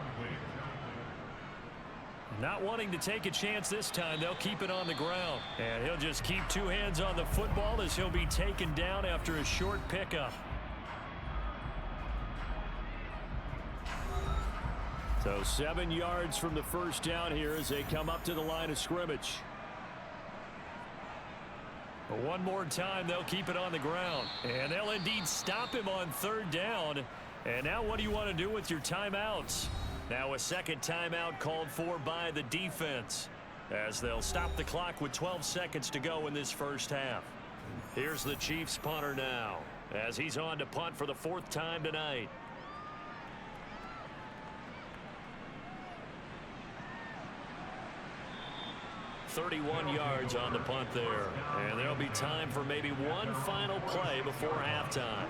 Not wanting to take a chance this time, they'll keep it on the ground. And he'll just keep two hands on the football as he'll be taken down after a short pickup. So 7 yards from the first down here as they come up to the line of scrimmage. But one more time, they'll keep it on the ground. And they'll indeed stop him on third down. And now what do you want to do with your timeouts? Now a second timeout called for by the defense as they'll stop the clock with 12 seconds to go in this first half. Here's the Chiefs punter now as he's on to punt for the 4th time tonight. .31 yards on the punt there. And there'll be time for maybe one final play before halftime.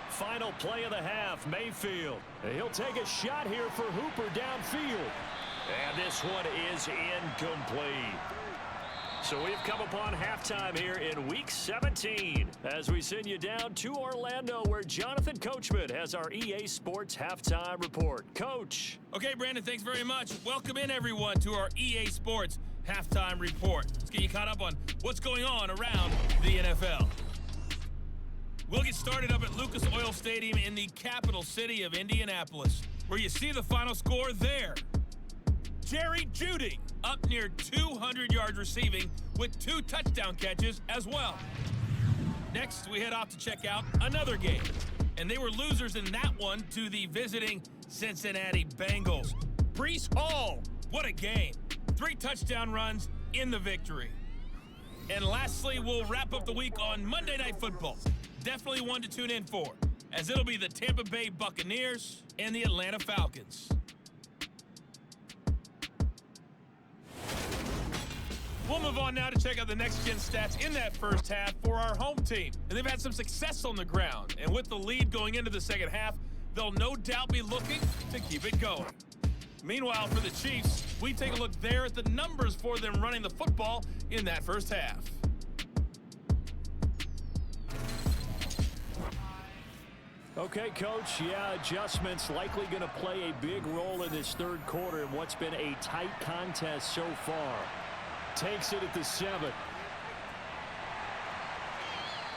Final play of the half, Mayfield. He'll take a shot here for Hooper downfield. And this one is incomplete. So we've come upon halftime here in Week 17 as we send you down to Orlando where Jonathan Coachman has our EA Sports Halftime Report. Coach. Okay, Brandon, thanks very much. Welcome in, everyone, to our EA Sports Halftime Report. Let's get you caught up on what's going on around the NFL. We'll get started up at Lucas Oil Stadium in the capital city of Indianapolis, where you see the final score there. Jerry Jeudy up near 200 yards receiving with 2 touchdown catches as well. Next, we head off to check out another game, and they were losers in that one to the visiting Cincinnati Bengals. Breece Hall, what a game. 3 touchdown runs in the victory. And lastly, we'll wrap up the week on Monday Night Football. Definitely one to tune in for, as it'll be the Tampa Bay Buccaneers and the Atlanta Falcons. We'll move move on now to check out the next-gen stats in that first half for our home team. And they've had some success on the ground. And with the lead going into the second half, they'll no doubt be looking to keep it going. Meanwhile, for the Chiefs, we take a look there at the numbers for them running the football in that first half. Okay, Coach, yeah, adjustments likely going to play a big role in this third quarter in what's been a tight contest so far. Takes it at the 7.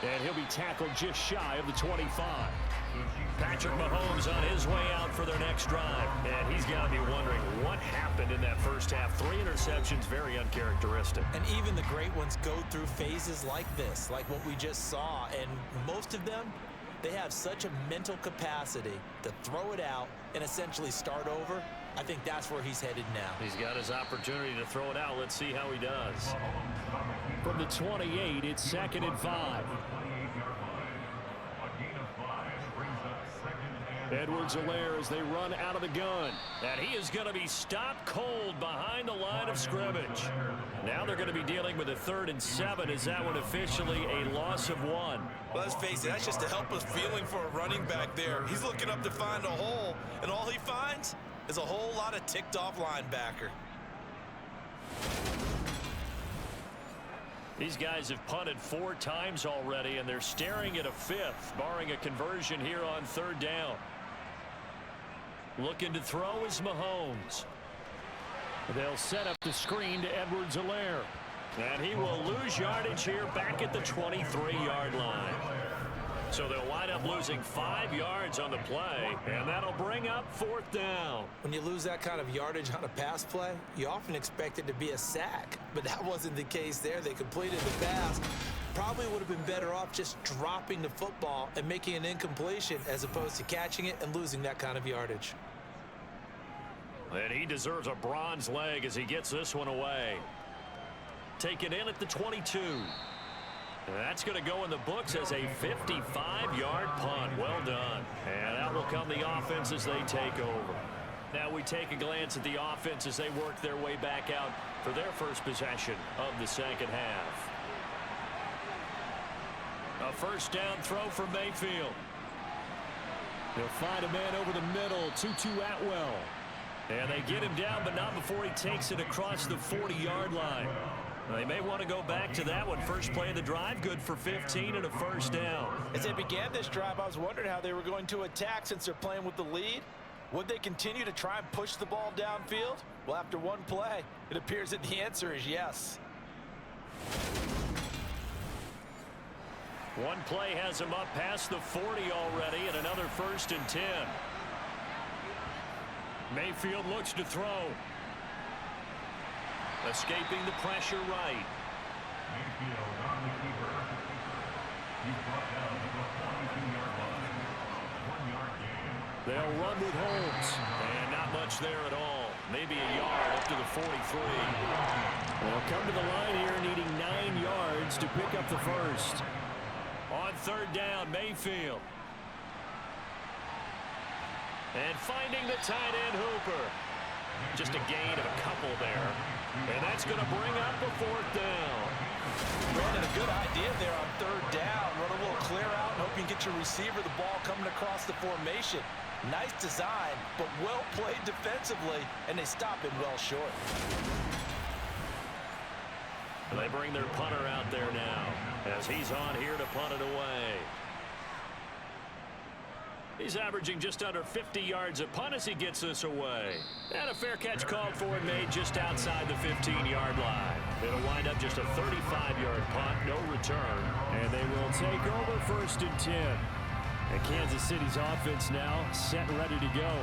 And he'll be tackled just shy of the 25. Patrick Mahomes on his way out for their next drive. And he's got to be wondering what happened in that first half. 3 interceptions, very uncharacteristic. And even the great ones go through phases like this, like what we just saw. And most of them, they have such a mental capacity to throw it out and essentially start over. I think that's where he's headed now. He's got his opportunity to throw it out. Let's see how he does. From the 28, it's 2nd and 5. Edwards-Helaire as they run out of the gun. And he is going to be stopped cold behind the line of scrimmage. Now they're going to be dealing with a 3rd and 7. Is that one officially a loss of 1? Well, let's face it, that's just a helpless feeling for a running back there. He's looking up to find a hole, and all he finds is a whole lot of ticked-off linebacker. These guys have punted 4 times already, and they're staring at a 5th, barring a conversion here on 3rd down. Looking to throw is Mahomes. They'll set up the screen to Edwards-Helaire. And he will lose yardage here back at the 23-yard line. So they'll wind up losing 5 yards on the play, and that'll bring up 4th down. When you lose that kind of yardage on a pass play, you often expect it to be a sack. But that wasn't the case there. They completed the pass. Probably would have been better off just dropping the football and making an incompletion as opposed to catching it and losing that kind of yardage. And he deserves a bronze leg as he gets this one away. Taken in at the 22. And that's going to go in the books as a 55-yard punt. Well done. And out will come the offense as they take over. Now we take a glance at the offense as they work their way back out for their first possession of the second half. A first down throw from Mayfield. They'll find a man over the middle, Tutu Atwell. And they get him down, but not before he takes it across the 40-yard line. They may want to go back to that one. First play of the drive, good for 15 and a first down. As they began this drive, I was wondering how they were going to attack since they're playing with the lead. Would they continue to try and push the ball downfield? Well, after one play, it appears that the answer is yes. One play has him up past the 40 already, and another 1st and 10. Mayfield looks to throw. Escaping the pressure right. Mayfield on the keeper. He's brought down to the 22-yard line. 1-yard gain. They'll run with Holmes. And not much there at all. Maybe a yard up to the 43. They'll come to the line here needing 9 yards to pick up the first. On 3rd down, Mayfield. And finding the tight end Hooper. Just a gain of a couple there. And that's going to bring up a 4th down. Brandon, a good idea there on 3rd down. Run a little clear out and hope you can get your receiver the ball coming across the formation. Nice design, but well played defensively, and they stop him well short. And they bring their punter out there now as he's on here to punt it away. He's averaging just under 50 yards a punt as he gets this away. And a fair catch called for and made just outside the 15-yard line. It'll wind up just a 35-yard punt, no return. And they will take over 1st and 10. And Kansas City's offense now set and ready to go.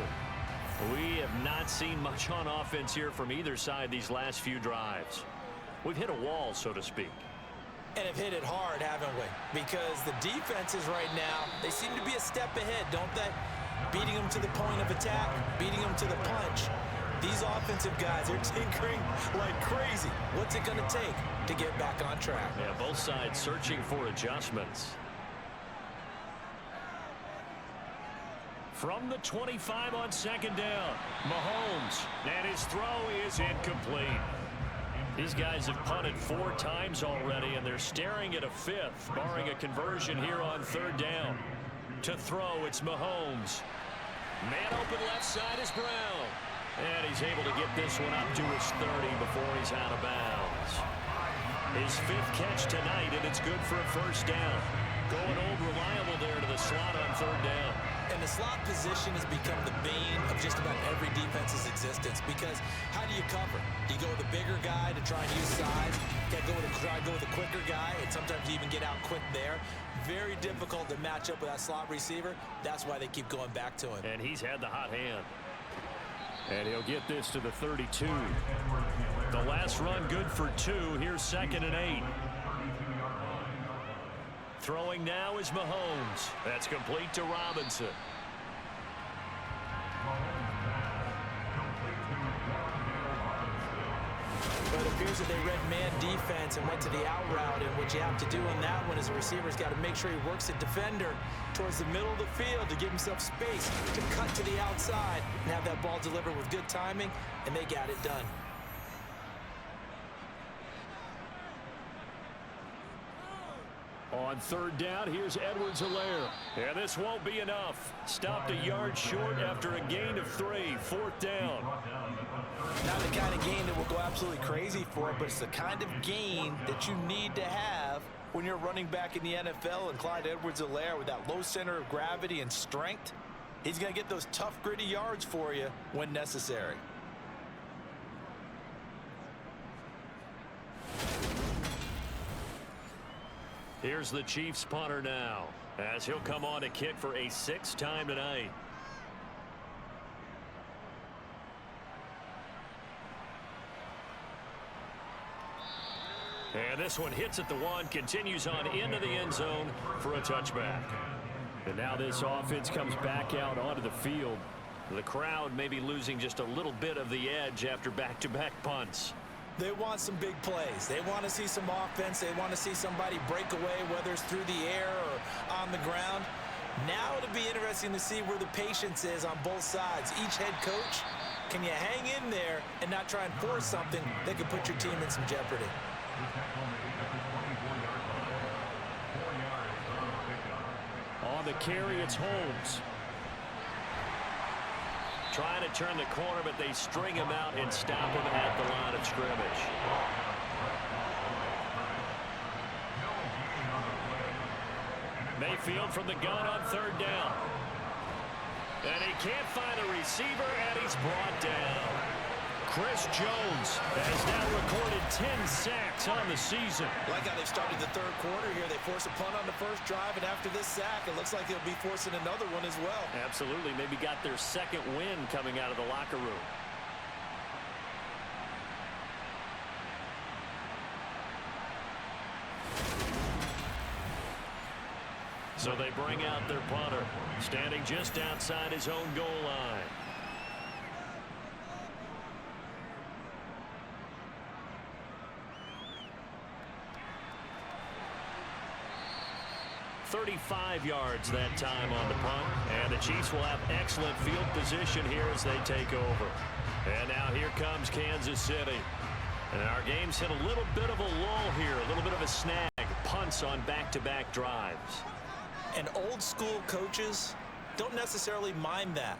We have not seen much on offense here from either side these last few drives. We've hit a wall, so to speak. And have hit it hard, haven't we? Because the defenses right now, they seem to be a step ahead, don't they? Beating them to the point of attack, beating them to the punch. These offensive guys are tinkering like crazy. What's it going to take to get back on track? Yeah, both sides searching for adjustments. From the 25 on 2nd down, Mahomes, and his throw is incomplete. These guys have punted 4 times already, and they're staring at a 5th, barring a conversion here on 3rd down. To throw, it's Mahomes. Man open left side is Brown. And he's able to get this one up to his 30 before he's out of bounds. His 5th catch tonight, and it's good for a 1st down. Going old reliable there to the slot on 3rd down. And the slot position has become the bane of just about every defense's existence, because how do you cover? Do you go with a bigger guy to try and use size? You try to go with a quicker guy, and sometimes you even get out quick there. Very difficult to match up with that slot receiver. That's why they keep going back to him. And he's had the hot hand. And he'll get this to the 32. The last run good for 2. Here's 2nd and 8. Throwing now is Mahomes. That's complete to Robinson. But it appears that they read man defense and went to the out route, and what you have to do on that one is the receiver's got to make sure he works the defender towards the middle of the field to give himself space to cut to the outside and have that ball delivered with good timing, and they got it done. On 3rd down, here's Edwards-Helaire. And this won't be enough. Stopped a yard short after a gain of 3. 4th down. Not the kind of gain that will go absolutely crazy for, but it's the kind of gain that you need to have when you're running back in the NFL. And Clyde Edwards-Helaire, with that low center of gravity and strength, he's going to get those tough, gritty yards for you when necessary. Here's the Chiefs punter now, as he'll come on to kick for a 6th time tonight. And this one hits at the 1, continues on into the end zone for a touchback. And now this offense comes back out onto the field. The crowd may be losing just a little bit of the edge after back-to-back punts. They want some big plays. They want to see some offense. They want to see somebody break away, whether it's through the air or on the ground. Now it'll be interesting to see where the patience is on both sides. Each head coach, can you hang in there and not try and force something that could put your team in some jeopardy? On the carry, it's Holmes. Trying to turn the corner, but they string him out and stop him at the line of scrimmage. Mayfield from the gun on 3rd down. And he can't find the receiver, and he's brought down. Chris Jones has now recorded 10 sacks on the season. Like how they've started the 3rd quarter here. They force a punt on the 1st drive, and after this sack, it looks like they'll be forcing another one as well. Absolutely. Maybe got their 2nd win coming out of the locker room. So they bring out their punter, standing just outside his own goal line. .35 yards that time on the punt, and the Chiefs will have excellent field position here as they take over. And now here comes Kansas City. And our game's hit a little bit of a lull here, a little bit of a snag. Punts on back-to-back drives. And old school coaches don't necessarily mind that.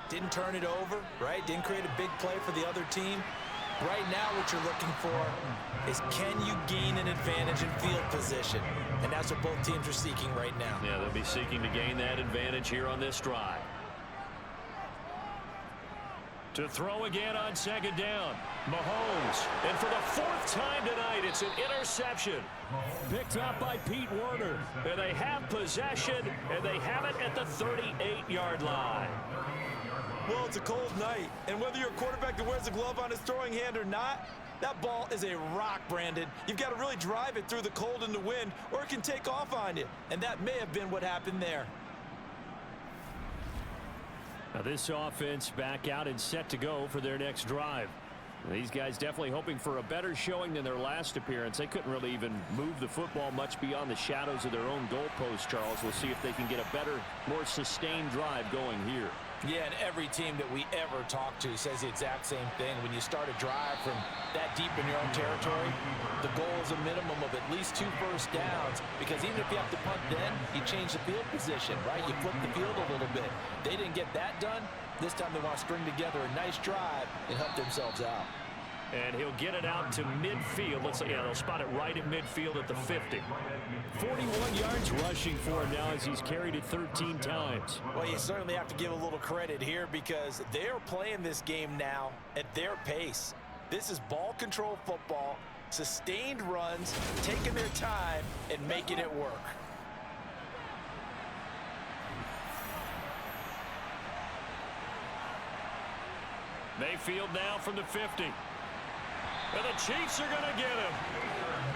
Didn't turn it over, right? Didn't create a big play for the other team. Right now what you're looking for is, can you gain an advantage in field position? And that's what both teams are seeking right now. Yeah, they'll be seeking to gain that advantage here on this drive. To throw again on 2nd down. Mahomes. And for the 4th time tonight, it's an interception. Picked up by Pete Werner. And they have possession, and they have it at the 38-yard line. Well, it's a cold night, and whether you're a quarterback that wears a glove on his throwing hand or not, that ball is a rock, Brandon. You've got to really drive it through the cold and the wind, or it can take off on you. And that may have been what happened there. Now this offense back out and set to go for their next drive. These guys definitely hoping for a better showing than their last appearance. They couldn't really even move the football much beyond the shadows of their own goalpost, Charles. We'll see if they can get a better, more sustained drive going here. Yeah, and every team that we ever talk to says the exact same thing. When you start a drive from that deep in your own territory, the goal is a minimum of at least 2 first downs, because even if you have to punt then, you change the field position, right? You flip the field a little bit. They didn't get that done. This time they want to string together a nice drive and help themselves out. And he'll get it out to midfield. They'll spot it right at midfield at the 50. 41 yards rushing for him now as he's carried it 13 times. Well, you certainly have to give a little credit here because they're playing this game now at their pace. This is ball control football, sustained runs, taking their time, and making it work. Mayfield now from the 50. And the Chiefs are going to get him.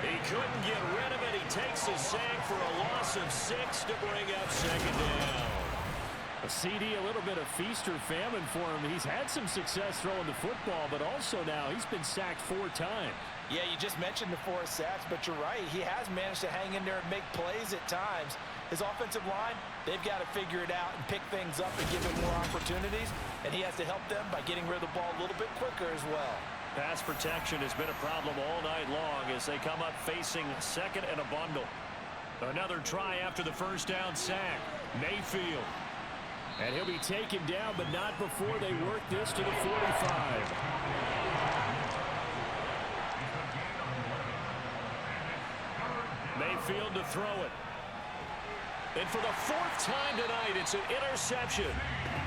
He couldn't get rid of it. He takes a sack for a loss of 6 to bring up second down. A CD, a little bit of feast or famine for him. He's had some success throwing the football, but also now he's been sacked 4 times. Yeah, you just mentioned the 4 sacks, but you're right. He has managed to hang in there and make plays at times. His offensive line, they've got to figure it out and pick things up and give him more opportunities, and he has to help them by getting rid of the ball a little bit quicker as well. Pass protection has been a problem all night long as they come up facing second and a bundle. Another try after the first down sack. Mayfield. And he'll be taken down, but not before they work this to the 45. Mayfield to throw it. And for the 4th time tonight, it's an interception.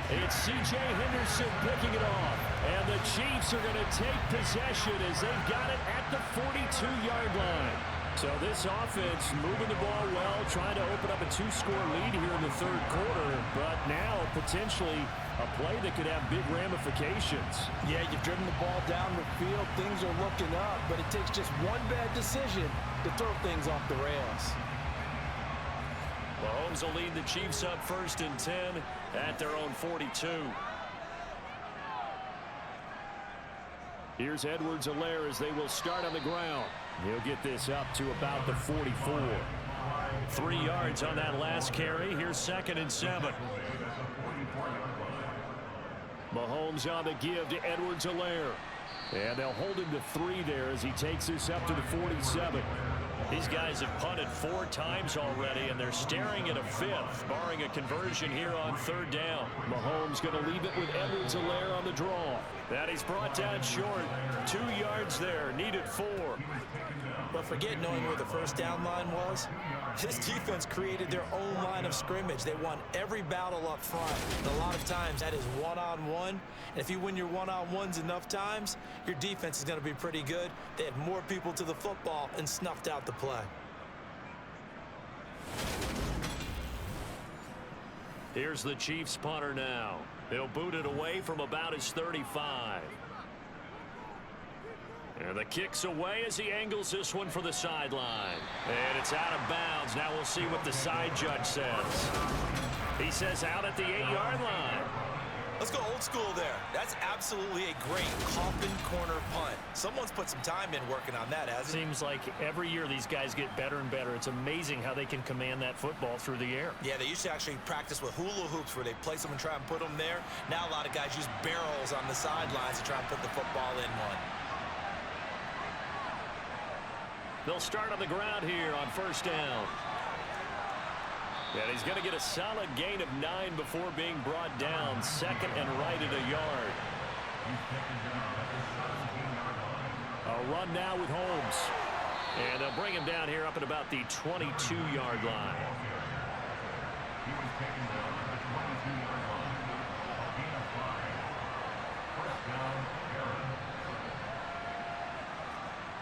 It's C.J. Henderson picking it off. And the Chiefs are going to take possession as they've got it at the 42-yard line. So this offense moving the ball well, trying to open up a 2-score lead here in the 3rd quarter. But now potentially a play that could have big ramifications. Yeah, you've driven the ball down the field. Things are looking up, but it takes just one bad decision to throw things off the rails. Mahomes will lead the Chiefs up 1st and 10 at their own 42. Here's Edwards-Helaire as they will start on the ground. He'll get this up to about the 44. 3 yards on that last carry. Here's 2nd and 7. Mahomes on the give to Edwards-Helaire. And they'll hold him to 3 there as he takes this up to the 47. These guys have punted 4 times already, and they're staring at a 5th, barring a conversion here on 3rd down. Mahomes going to leave it with Edwards-Helaire on the draw. That he's brought down short. 2 yards there, needed 4. But forget knowing where the first down line was. This defense created their own line of scrimmage. They won every battle up front. And a lot of times that is one-on-one. And if you win your one-on-ones enough times, your defense is going to be pretty good. They had more people to the football and snuffed out the play. Here's the Chiefs punter now. He'll boot it away from about his 35. And the kick's away as he angles this one for the sideline. And it's out of bounds. Now we'll see what the side judge says. He says out at the 8-yard line. Let's go old school there. That's absolutely a great coffin corner punt. Someone's put some time in working on that, hasn't it? Seems like every year these guys get better and better. It's amazing how they can command that football through the air. Yeah, they used to actually practice with hula hoops where they place them and try and put them there. Now a lot of guys use barrels on the sidelines to try and put the football in one. They'll start on the ground here on 1st down. And he's going to get a solid gain of 9 before being brought down. 2nd and right at a yard. A run now with Holmes. And they'll bring him down here up at about the 22-yard line.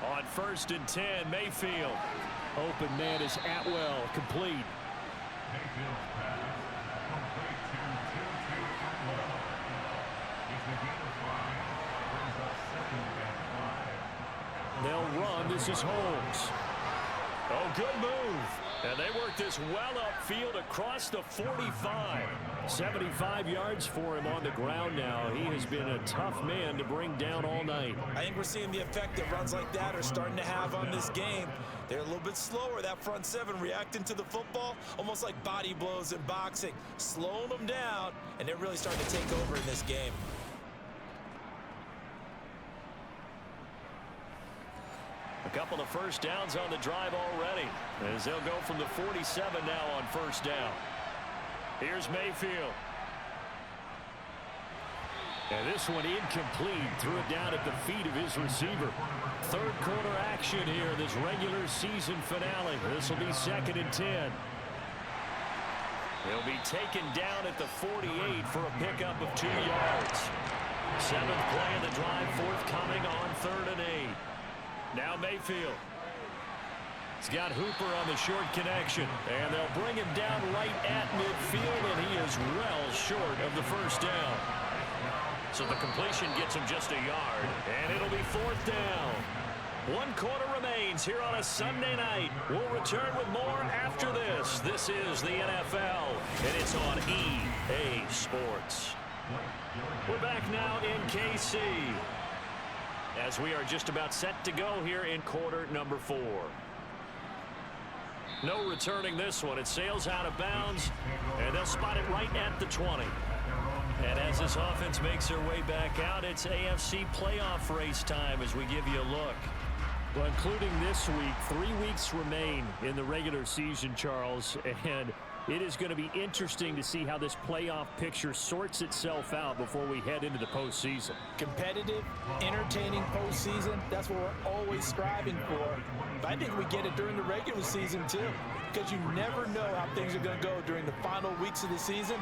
On 1st and 10, Mayfield. Open man is Atwell, complete. They'll run. This is Holmes. Oh, good move. And they work this well upfield across the 45. 75 yards for him on the ground now. He has been a tough man to bring down all night. I think we're seeing the effect that runs like that are starting to have on this game. They're a little bit slower, that front seven, reacting to the football, almost like body blows in boxing, slowing them down, and they're really starting to take over in this game. A couple of first downs on the drive already, as they'll go from the 47 now on first down. Here's Mayfield. And this one incomplete. Threw it down at the feet of his receiver. Third quarter action here, this regular season finale. This will be 2nd and 10. He'll be taken down at the 48 for a pickup of 2 yards. 7th play of the drive, forthcoming on 3rd and 8. Now Mayfield. He's got Hooper on the short connection, and they'll bring him down right at midfield, and he is well short of the first down. So the completion gets him just a yard, and it'll be 4th down. 1 quarter remains here on a Sunday night. We'll return with more after this. This is the NFL, and it's on EA Sports. We're back now in KC, as we are just about set to go here in quarter number 4. No returning this one. It sails out of bounds, and they'll spot it right at the 20. And as this offense makes their way back out, it's AFC playoff race time as we give you a look. Well, including this week, 3 weeks remain in the regular season, Charles, and it is going to be interesting to see how this playoff picture sorts itself out before we head into the postseason. Competitive, entertaining postseason, that's what we're always striving for. But I think we get it during the regular season, too, because you never know how things are going to go during the final weeks of the season.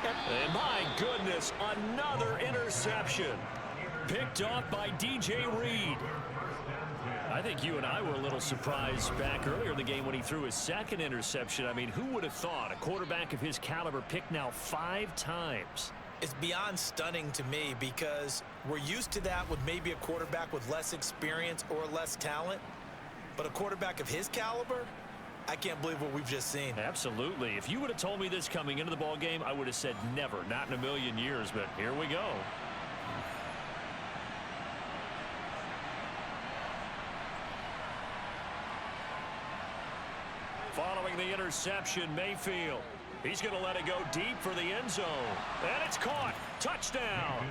And my goodness, another interception. Picked off by DJ Reed. I think you and I were a little surprised back earlier in the game when he threw his 2nd interception. I mean, who would have thought a quarterback of his caliber picked now 5 times? It's beyond stunning to me because we're used to that with maybe a quarterback with less experience or less talent. But a quarterback of his caliber, I can't believe what we've just seen. Absolutely. If you would have told me this coming into the ball game, I would have said never, not in a million years. But here we go. Following the interception, Mayfield. He's going to let it go deep for the end zone. And it's caught. Touchdown.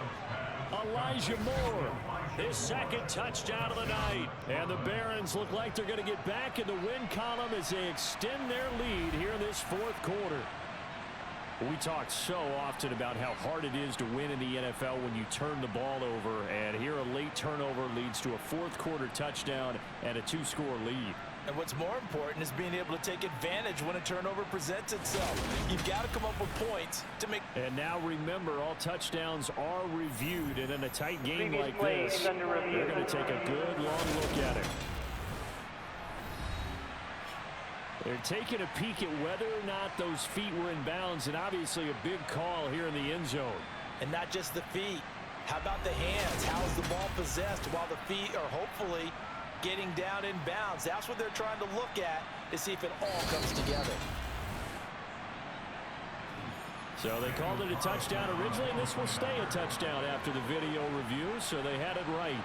Elijah Moore, his 2nd touchdown of the night. And the Barons look like they're going to get back in the win column as they extend their lead here in this 4th quarter. We talk so often about how hard it is to win in the NFL when you turn the ball over. And here a late turnover leads to a 4th quarter touchdown and a 2-score lead. And what's more important is being able to take advantage when a turnover presents itself. You've got to come up with points to make. And now remember, all touchdowns are reviewed, and in a tight game like this, they're going to take a good long look at it. They're taking a peek at whether or not those feet were in bounds, and obviously a big call here in the end zone. And not just the feet. How about the hands? How is the ball possessed while the feet are hopefully getting down in bounds? That's what they're trying to look at to see if it all comes together. So they called it a touchdown originally, and this will stay a touchdown after the video review, so they had it right.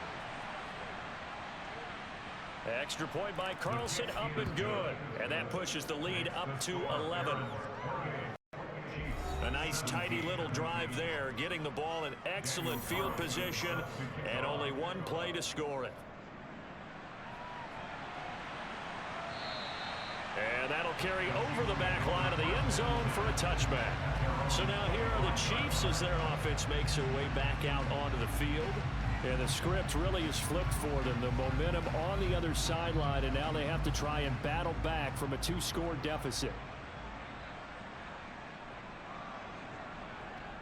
Extra point by Carlson, up and good. And that pushes the lead up to 11. A nice tidy little drive there, getting the ball in excellent field position, and only 1 play to score it. And that'll carry over the back line of the end zone for a touchback. So now here are the Chiefs as their offense makes their way back out onto the field. And the script really is flipped for them. The momentum on the other sideline, and now they have to try and battle back from a 2-score deficit.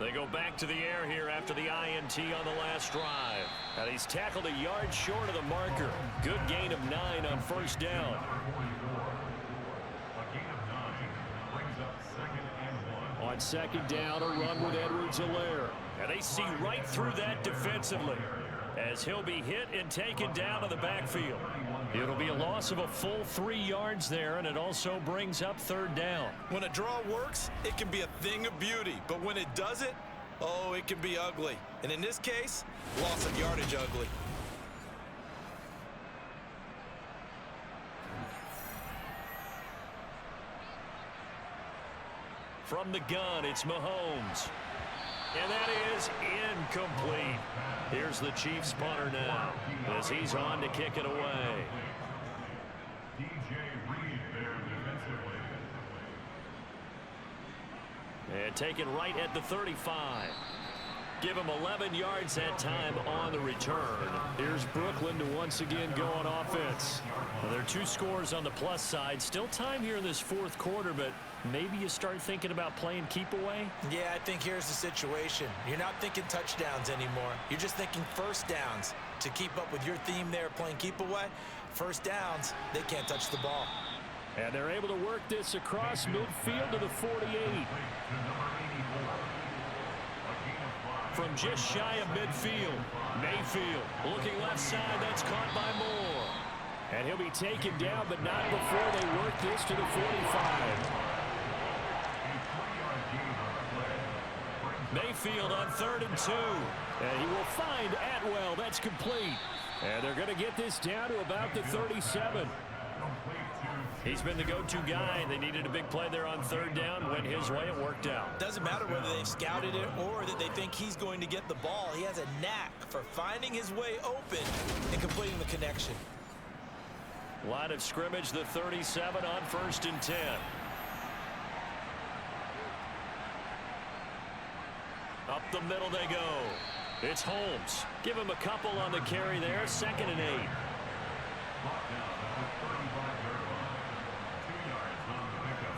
They go back to the air here after the INT on the last drive. And he's tackled a yard short of the marker. Good gain of 9 on first down. On 2nd down, a run with Edwards-Helaire. And they see right through that defensively. as he'll be hit and taken down to the backfield. It'll be a loss of a full 3 yards there, and it also brings up 3rd down. When a draw works, it can be a thing of beauty. But when it doesn't, oh, it can be ugly. And in this case, loss of yardage ugly. From the gun, it's Mahomes. And that is incomplete. Here's the Chiefs punter now as he's on to kick it away. And taken right at the 35. Give him 11 yards that time on the return. Here's Brooklyn to once again go on offense. Well, there are 2 scores on the plus side. Still time here in this 4th quarter, but maybe you start thinking about playing keep away? Yeah, I think here's the situation. You're not thinking touchdowns anymore. You're just thinking first downs. To keep up with your theme there playing keep away, first downs, they can't touch the ball. And they're able to work this across midfield to the 48. From just shy of midfield, Mayfield looking left side. That's caught by Moore. And he'll be taken down, but not before they work this to the 45. Mayfield on 3rd and 2. And he will find Atwell. That's complete. And they're going to get this down to about the 37. He's been the go-to guy. They needed a big play there on 3rd down. Went his way. It worked out. Doesn't matter whether they've scouted it or that they think he's going to get the ball. He has a knack for finding his way open and completing the connection. Line of scrimmage, the 37 on 1st and 10. Up the middle they go. It's Holmes. Give him a couple on the carry there. 2nd and 8.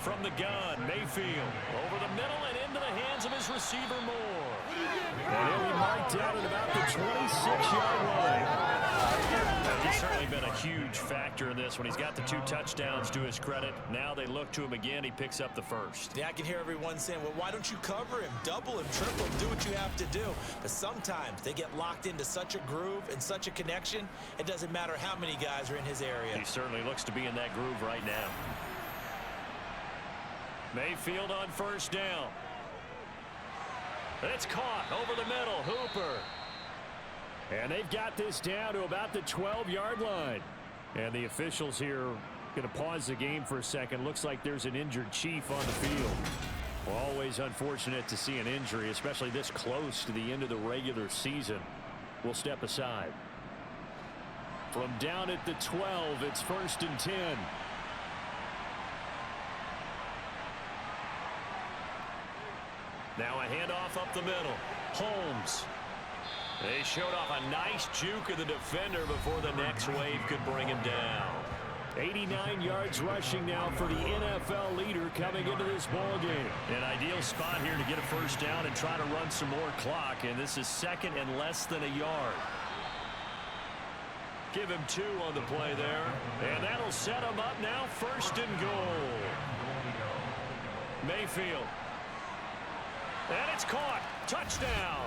From the gun, Mayfield over the middle and into the hands of his receiver Moore. And he'll be marked down at about the 26-yard line. He's certainly been a huge factor in this one. He's got the 2 touchdowns to his credit. Now they look to him again. He picks up the 1st. Yeah, I can hear everyone saying, well, why don't you cover him, double him, triple him, do what you have to do. But sometimes they get locked into such a groove and such a connection, it doesn't matter how many guys are in his area. He certainly looks to be in that groove right now. Mayfield on 1st down. It's caught over the middle. Hooper. And they've got this down to about the 12-yard line. And the officials here going to pause the game for a second. Looks like there's an injured Chief on the field. Always unfortunate to see an injury, especially this close to the end of the regular season. We'll step aside. From down at the 12, it's 1st and 10. Now a handoff up the middle. Holmes. They showed off a nice juke of the defender before the next wave could bring him down. 89 yards rushing now for the NFL leader coming into this ball game. An ideal spot here to get a 1st down and try to run some more clock, and this is 2nd and less than a yard. Give him 2 on the play there, and that'll set him up now 1st and goal. Mayfield. And it's caught. Touchdown.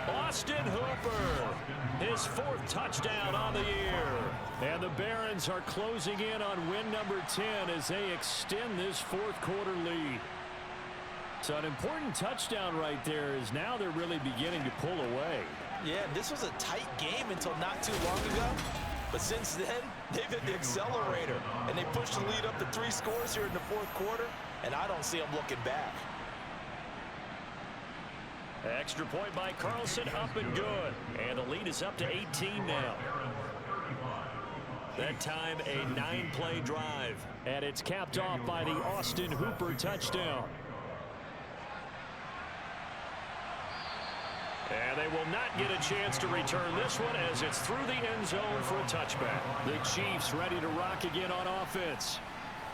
Austin Hooper. His 4th touchdown on the year. And the Barons are closing in on win number 10 as they extend this 4th quarter lead. So an important touchdown right there is now they're really beginning to pull away. Yeah, this was a tight game until not too long ago. But since then, they've hit the accelerator. And they pushed the lead up to 3 scores here in the 4th quarter. And I don't see them looking back. Extra point by Carlson, up and good. And the lead is up to 18 now. That time, a 9-play drive. And it's capped off by the Austin Hooper touchdown. And they will not get a chance to return this one as it's through the end zone for a touchback. The Chiefs ready to rock again on offense.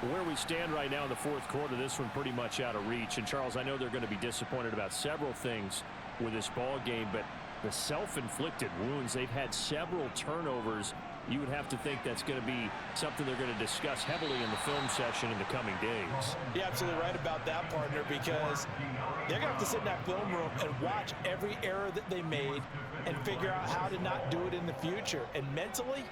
Where we stand right now in the 4th quarter, this one pretty much out of reach. And, Charles, I know they're going to be disappointed about several things with this ball game, but the self-inflicted wounds. They've had several turnovers. You would have to think that's going to be something they're going to discuss heavily in the film session in the coming days. You're absolutely right about that, partner, because they're going to have to sit in that film room and watch every error that they made and figure out how to not do it in the future. And mentally,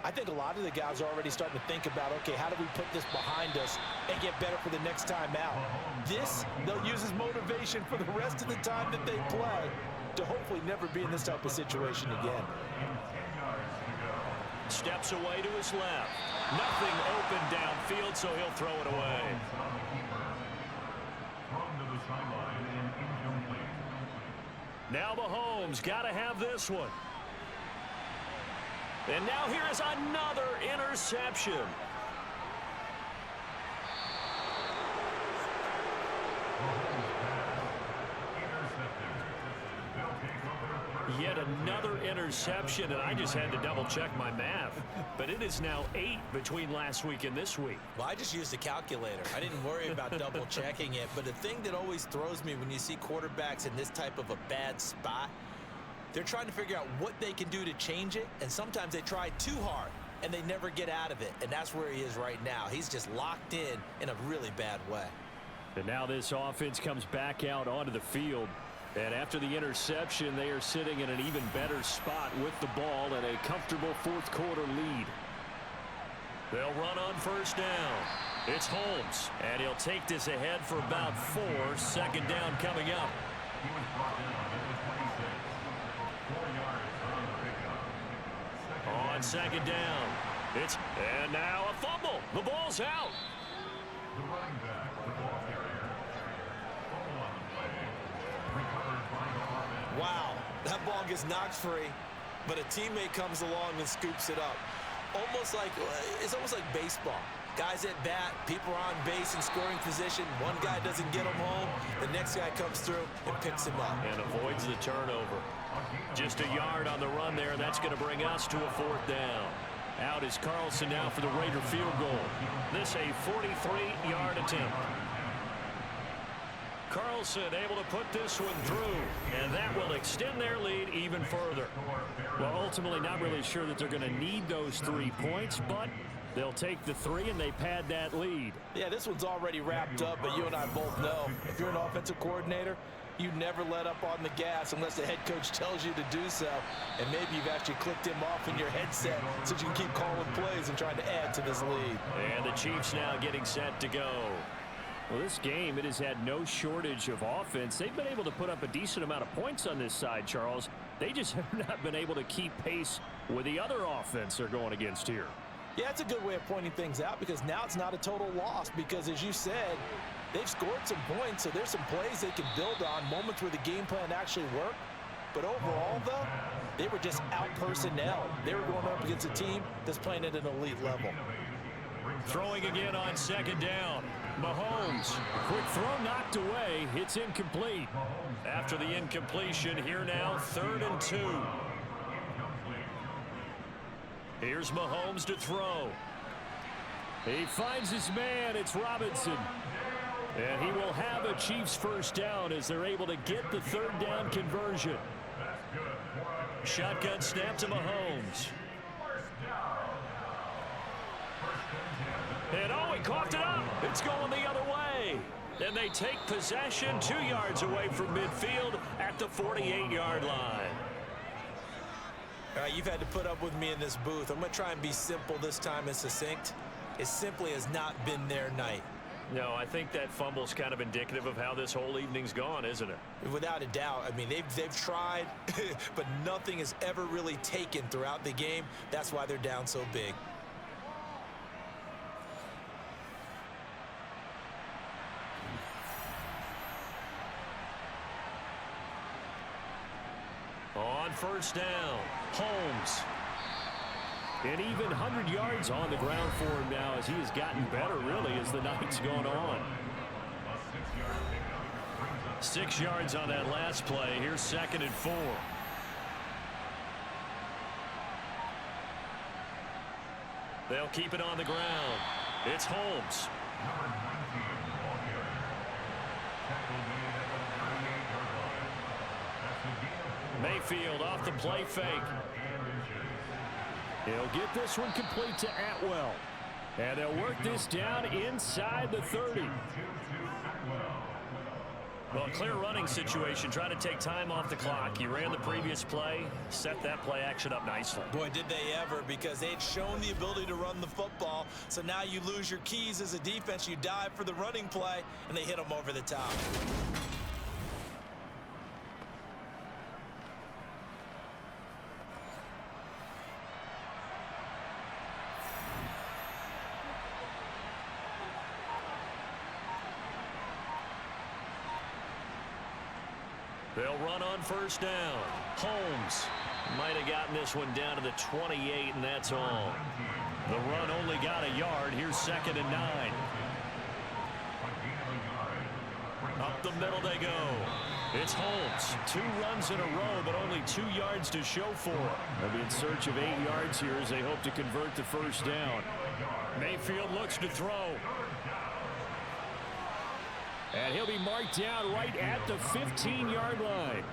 I think a lot of the guys are already starting to think about, okay, how do we put this behind us and get better for the next time out? This, they'll use as motivation for the rest of the time that they play to hopefully never be in this type of situation again. Steps away to his left. Nothing open downfield, so he'll throw it away. Now Mahomes got to have this one. And now here is another interception. Yet another interception, and I just had to double-check my math. But it is now 8 between last week and this week. Well, I just used a calculator. I didn't worry about double-checking it. But the thing that always throws me when you see quarterbacks in this type of a bad spot, they're trying to figure out what they can do to change it, and sometimes they try too hard, and they never get out of it. And that's where he is right now. He's just locked in a really bad way. And now this offense comes back out onto the field. And after the interception, they are sitting in an even better spot with the ball and a comfortable fourth-quarter lead. They'll run on first down. It's Holmes, and he'll take this ahead for about 4. Second down coming up. On second down, and now a fumble. The ball's out. The running back, the ball carrier. Fumble on the play. Recovered by the offense. Wow, that ball gets knocked free, but a teammate comes along and scoops it up. It's almost like baseball. Guys at bat, people are on base in scoring position. One guy doesn't get him home. The next guy comes through and picks him up. And avoids the turnover. Just a yard on the run there. That's going to bring us to a 4th down. Out is Carlson now for the Raider field goal. This a 43-yard attempt. Carlson able to put this one through, and that will extend their lead even further. Well, ultimately not really sure that they're going to need those 3 points, but they'll take the 3 and they pad that lead. Yeah, this one's already wrapped up, but you and I both know if you're an offensive coordinator, you never let up on the gas unless the head coach tells you to do so. And maybe you've actually clicked him off in your headset so you can keep calling plays and trying to add to this lead. And the Chiefs now getting set to go. Well, this game, it has had no shortage of offense. They've been able to put up a decent amount of points on this side, Charles. They just have not been able to keep pace with the other offense they're going against here. Yeah, it's a good way of pointing things out because now it's not a total loss because, as you said, they've scored some points, so there's some plays they can build on, moments where the game plan actually worked. But overall, though, they were just out-personnel. They were going up against a team that's playing at an elite level. Throwing again on second down. Mahomes. Quick throw knocked away. It's incomplete. After the incompletion, here now, 3rd and 2. Here's Mahomes to throw. He finds his man. It's Robinson. And he will have a Chiefs first down as they're able to get the 3rd down conversion. Shotgun snap to Mahomes. And oh, he coughed it up. It's going the other way. And they take possession 2 yards away from midfield at the 48-yard line. All right, you've had to put up with me in this booth. I'm going to try and be simple this time and succinct. It simply has not been their night. No, I think that fumble's kind of indicative of how this whole evening's gone, isn't it? Without a doubt. I mean, they've tried, but nothing has ever really taken throughout the game. That's why they're down so big. On first down, Holmes. An even 100 yards on the ground for him now as he has gotten better, really, as the night's gone on. 6 yards on that last play. Here's 2nd and 4. They'll keep it on the ground. It's Holmes. May Mayfield off the play fake. He'll get this one complete to Atwell. And they'll work this down inside the 30. Well, a clear running situation, trying to take time off the clock. He ran the previous play, set that play action up nicely. Boy, did they ever, because they'd shown the ability to run the football. So now you lose your keys as a defense. You dive for the running play, and they hit them over the top. They'll run on first down. Holmes might have gotten this one down to the 28, and that's all. The run only got a yard. Here's 2nd and 9. Up the middle they go. It's Holmes. 2 runs in a row, but only 2 yards to show for it. They'll be in search of 8 yards here as they hope to convert the first down. Mayfield looks to throw. And he'll be marked down right at the 15-yard line.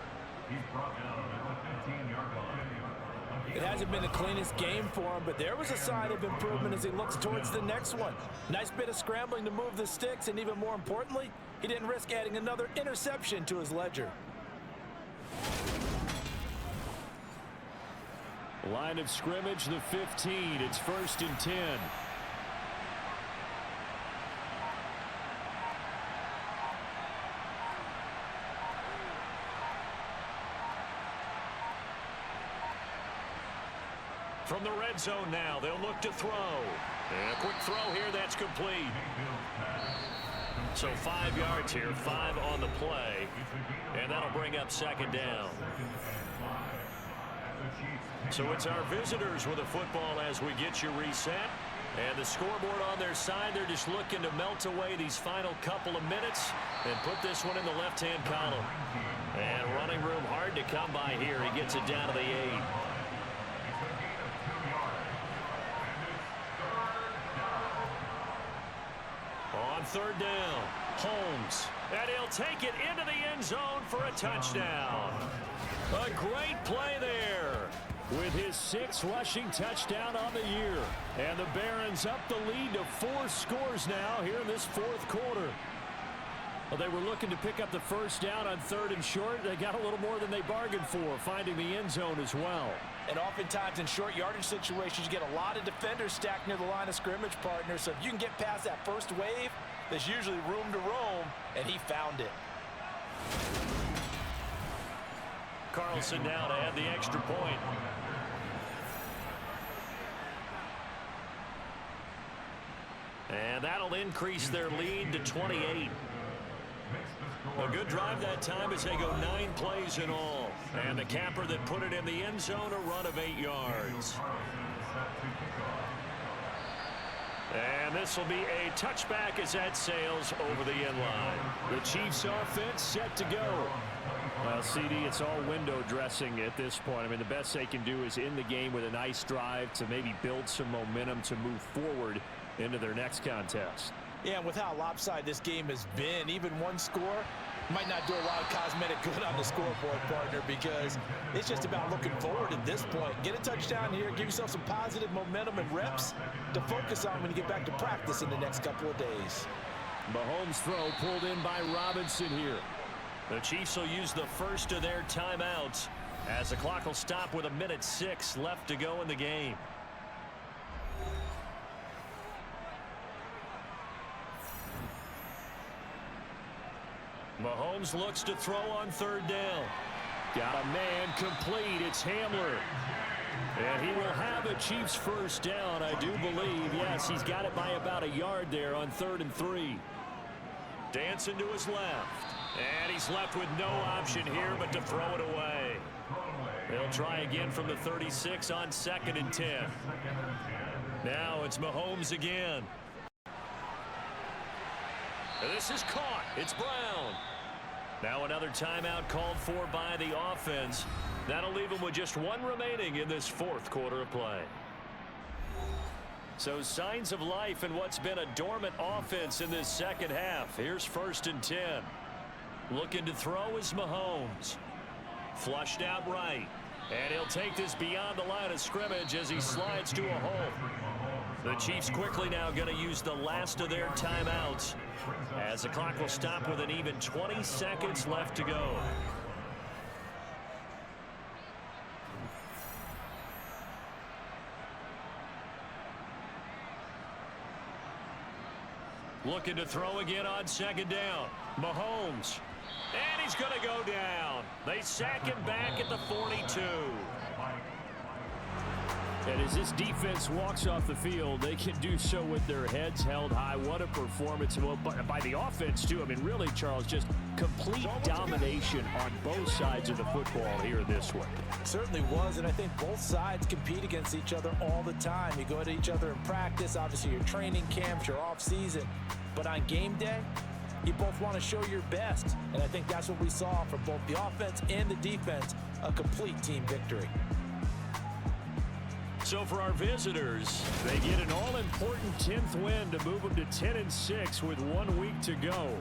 He's brought down at the 15-yard line. It hasn't been the cleanest game for him, but there was a sign of improvement as he looks towards the next one. Nice bit of scrambling to move the sticks, and even more importantly, he didn't risk adding another interception to his ledger. Line of scrimmage, the 15. It's 1st and 10. From the red zone now, they'll look to throw. And a quick throw here, that's complete. So 5 yards here, 5 on the play. And that'll bring up 2nd down. So it's our visitors with the football as we get you reset. And the scoreboard on their side, they're just looking to melt away these final couple of minutes and put this one in the left-hand column. And running room hard to come by here. He gets it down to the 8. On 3rd down, Holmes, and he'll take it into the end zone for a touchdown. A great play there. With his 6th rushing touchdown on the year. And the Barons up the lead to 4 scores now here in this 4th quarter. Well, they were looking to pick up the first down on 3rd and short. They got a little more than they bargained for, finding the end zone as well. And oftentimes in short yardage situations, you get a lot of defenders stacked near the line of scrimmage, partner. So if you can get past that first wave, there's usually room to roam, and he found it. Carlson now to add the extra point. And that'll increase their lead to 28. A good drive that time as they go 9 plays in all. And the capper that put it in the end zone, a run of 8 yards. And this will be a touchback as that sails over the end line. The Chiefs offense set to go. Well, CD, it's all window dressing at this point. I mean, the best they can do is in the game with a nice drive to maybe build some momentum to move forward into their next contest. Yeah, and with how lopsided this game has been, even one score might not do a lot of cosmetic good on the scoreboard, partner, because it's just about looking forward at this point. Get a touchdown here, give yourself some positive momentum and reps to focus on when you get back to practice in the next couple of days. Mahomes' throw pulled in by Robinson here. The Chiefs will use the first of their timeouts as the clock will stop with 1:06 left to go in the game. Mahomes looks to throw on 3rd down. Got a man complete. It's Hamler. And he will have a Chiefs first down, I do believe. Yes, he's got it by about a yard there on 3rd and 3. Dancing to his left. And he's left with no option here but to throw it away. They'll try again from the 36 on 2nd and 10. Now it's Mahomes again. And this is caught. It's Brown. Now another timeout called for by the offense. That'll leave them with just 1 remaining in this 4th quarter of play. So signs of life in what's been a dormant offense in this 2nd half. Here's 1st and 10. Looking to throw is Mahomes. Flushed out right. And he'll take this beyond the line of scrimmage as he slides to a hole. The Chiefs quickly now going to use the last of their timeouts as the clock will stop with an even 20 seconds left to go. Looking to throw again on second down. Mahomes. And he's going to go down. They sack him back at the 42. And as this defense walks off the field, they can do so with their heads held high. What a performance by the offense, too. I mean, really, Charles, just complete domination on both sides of the football here this one. Certainly was, and I think both sides compete against each other all the time. You go at each other in practice, obviously your training camps, your off-season. But on game day, you both want to show your best. And I think that's what we saw from both the offense and the defense, a complete team victory. So for our visitors, they get an all-important 10th win to move them to 10-6 with 1 week to go.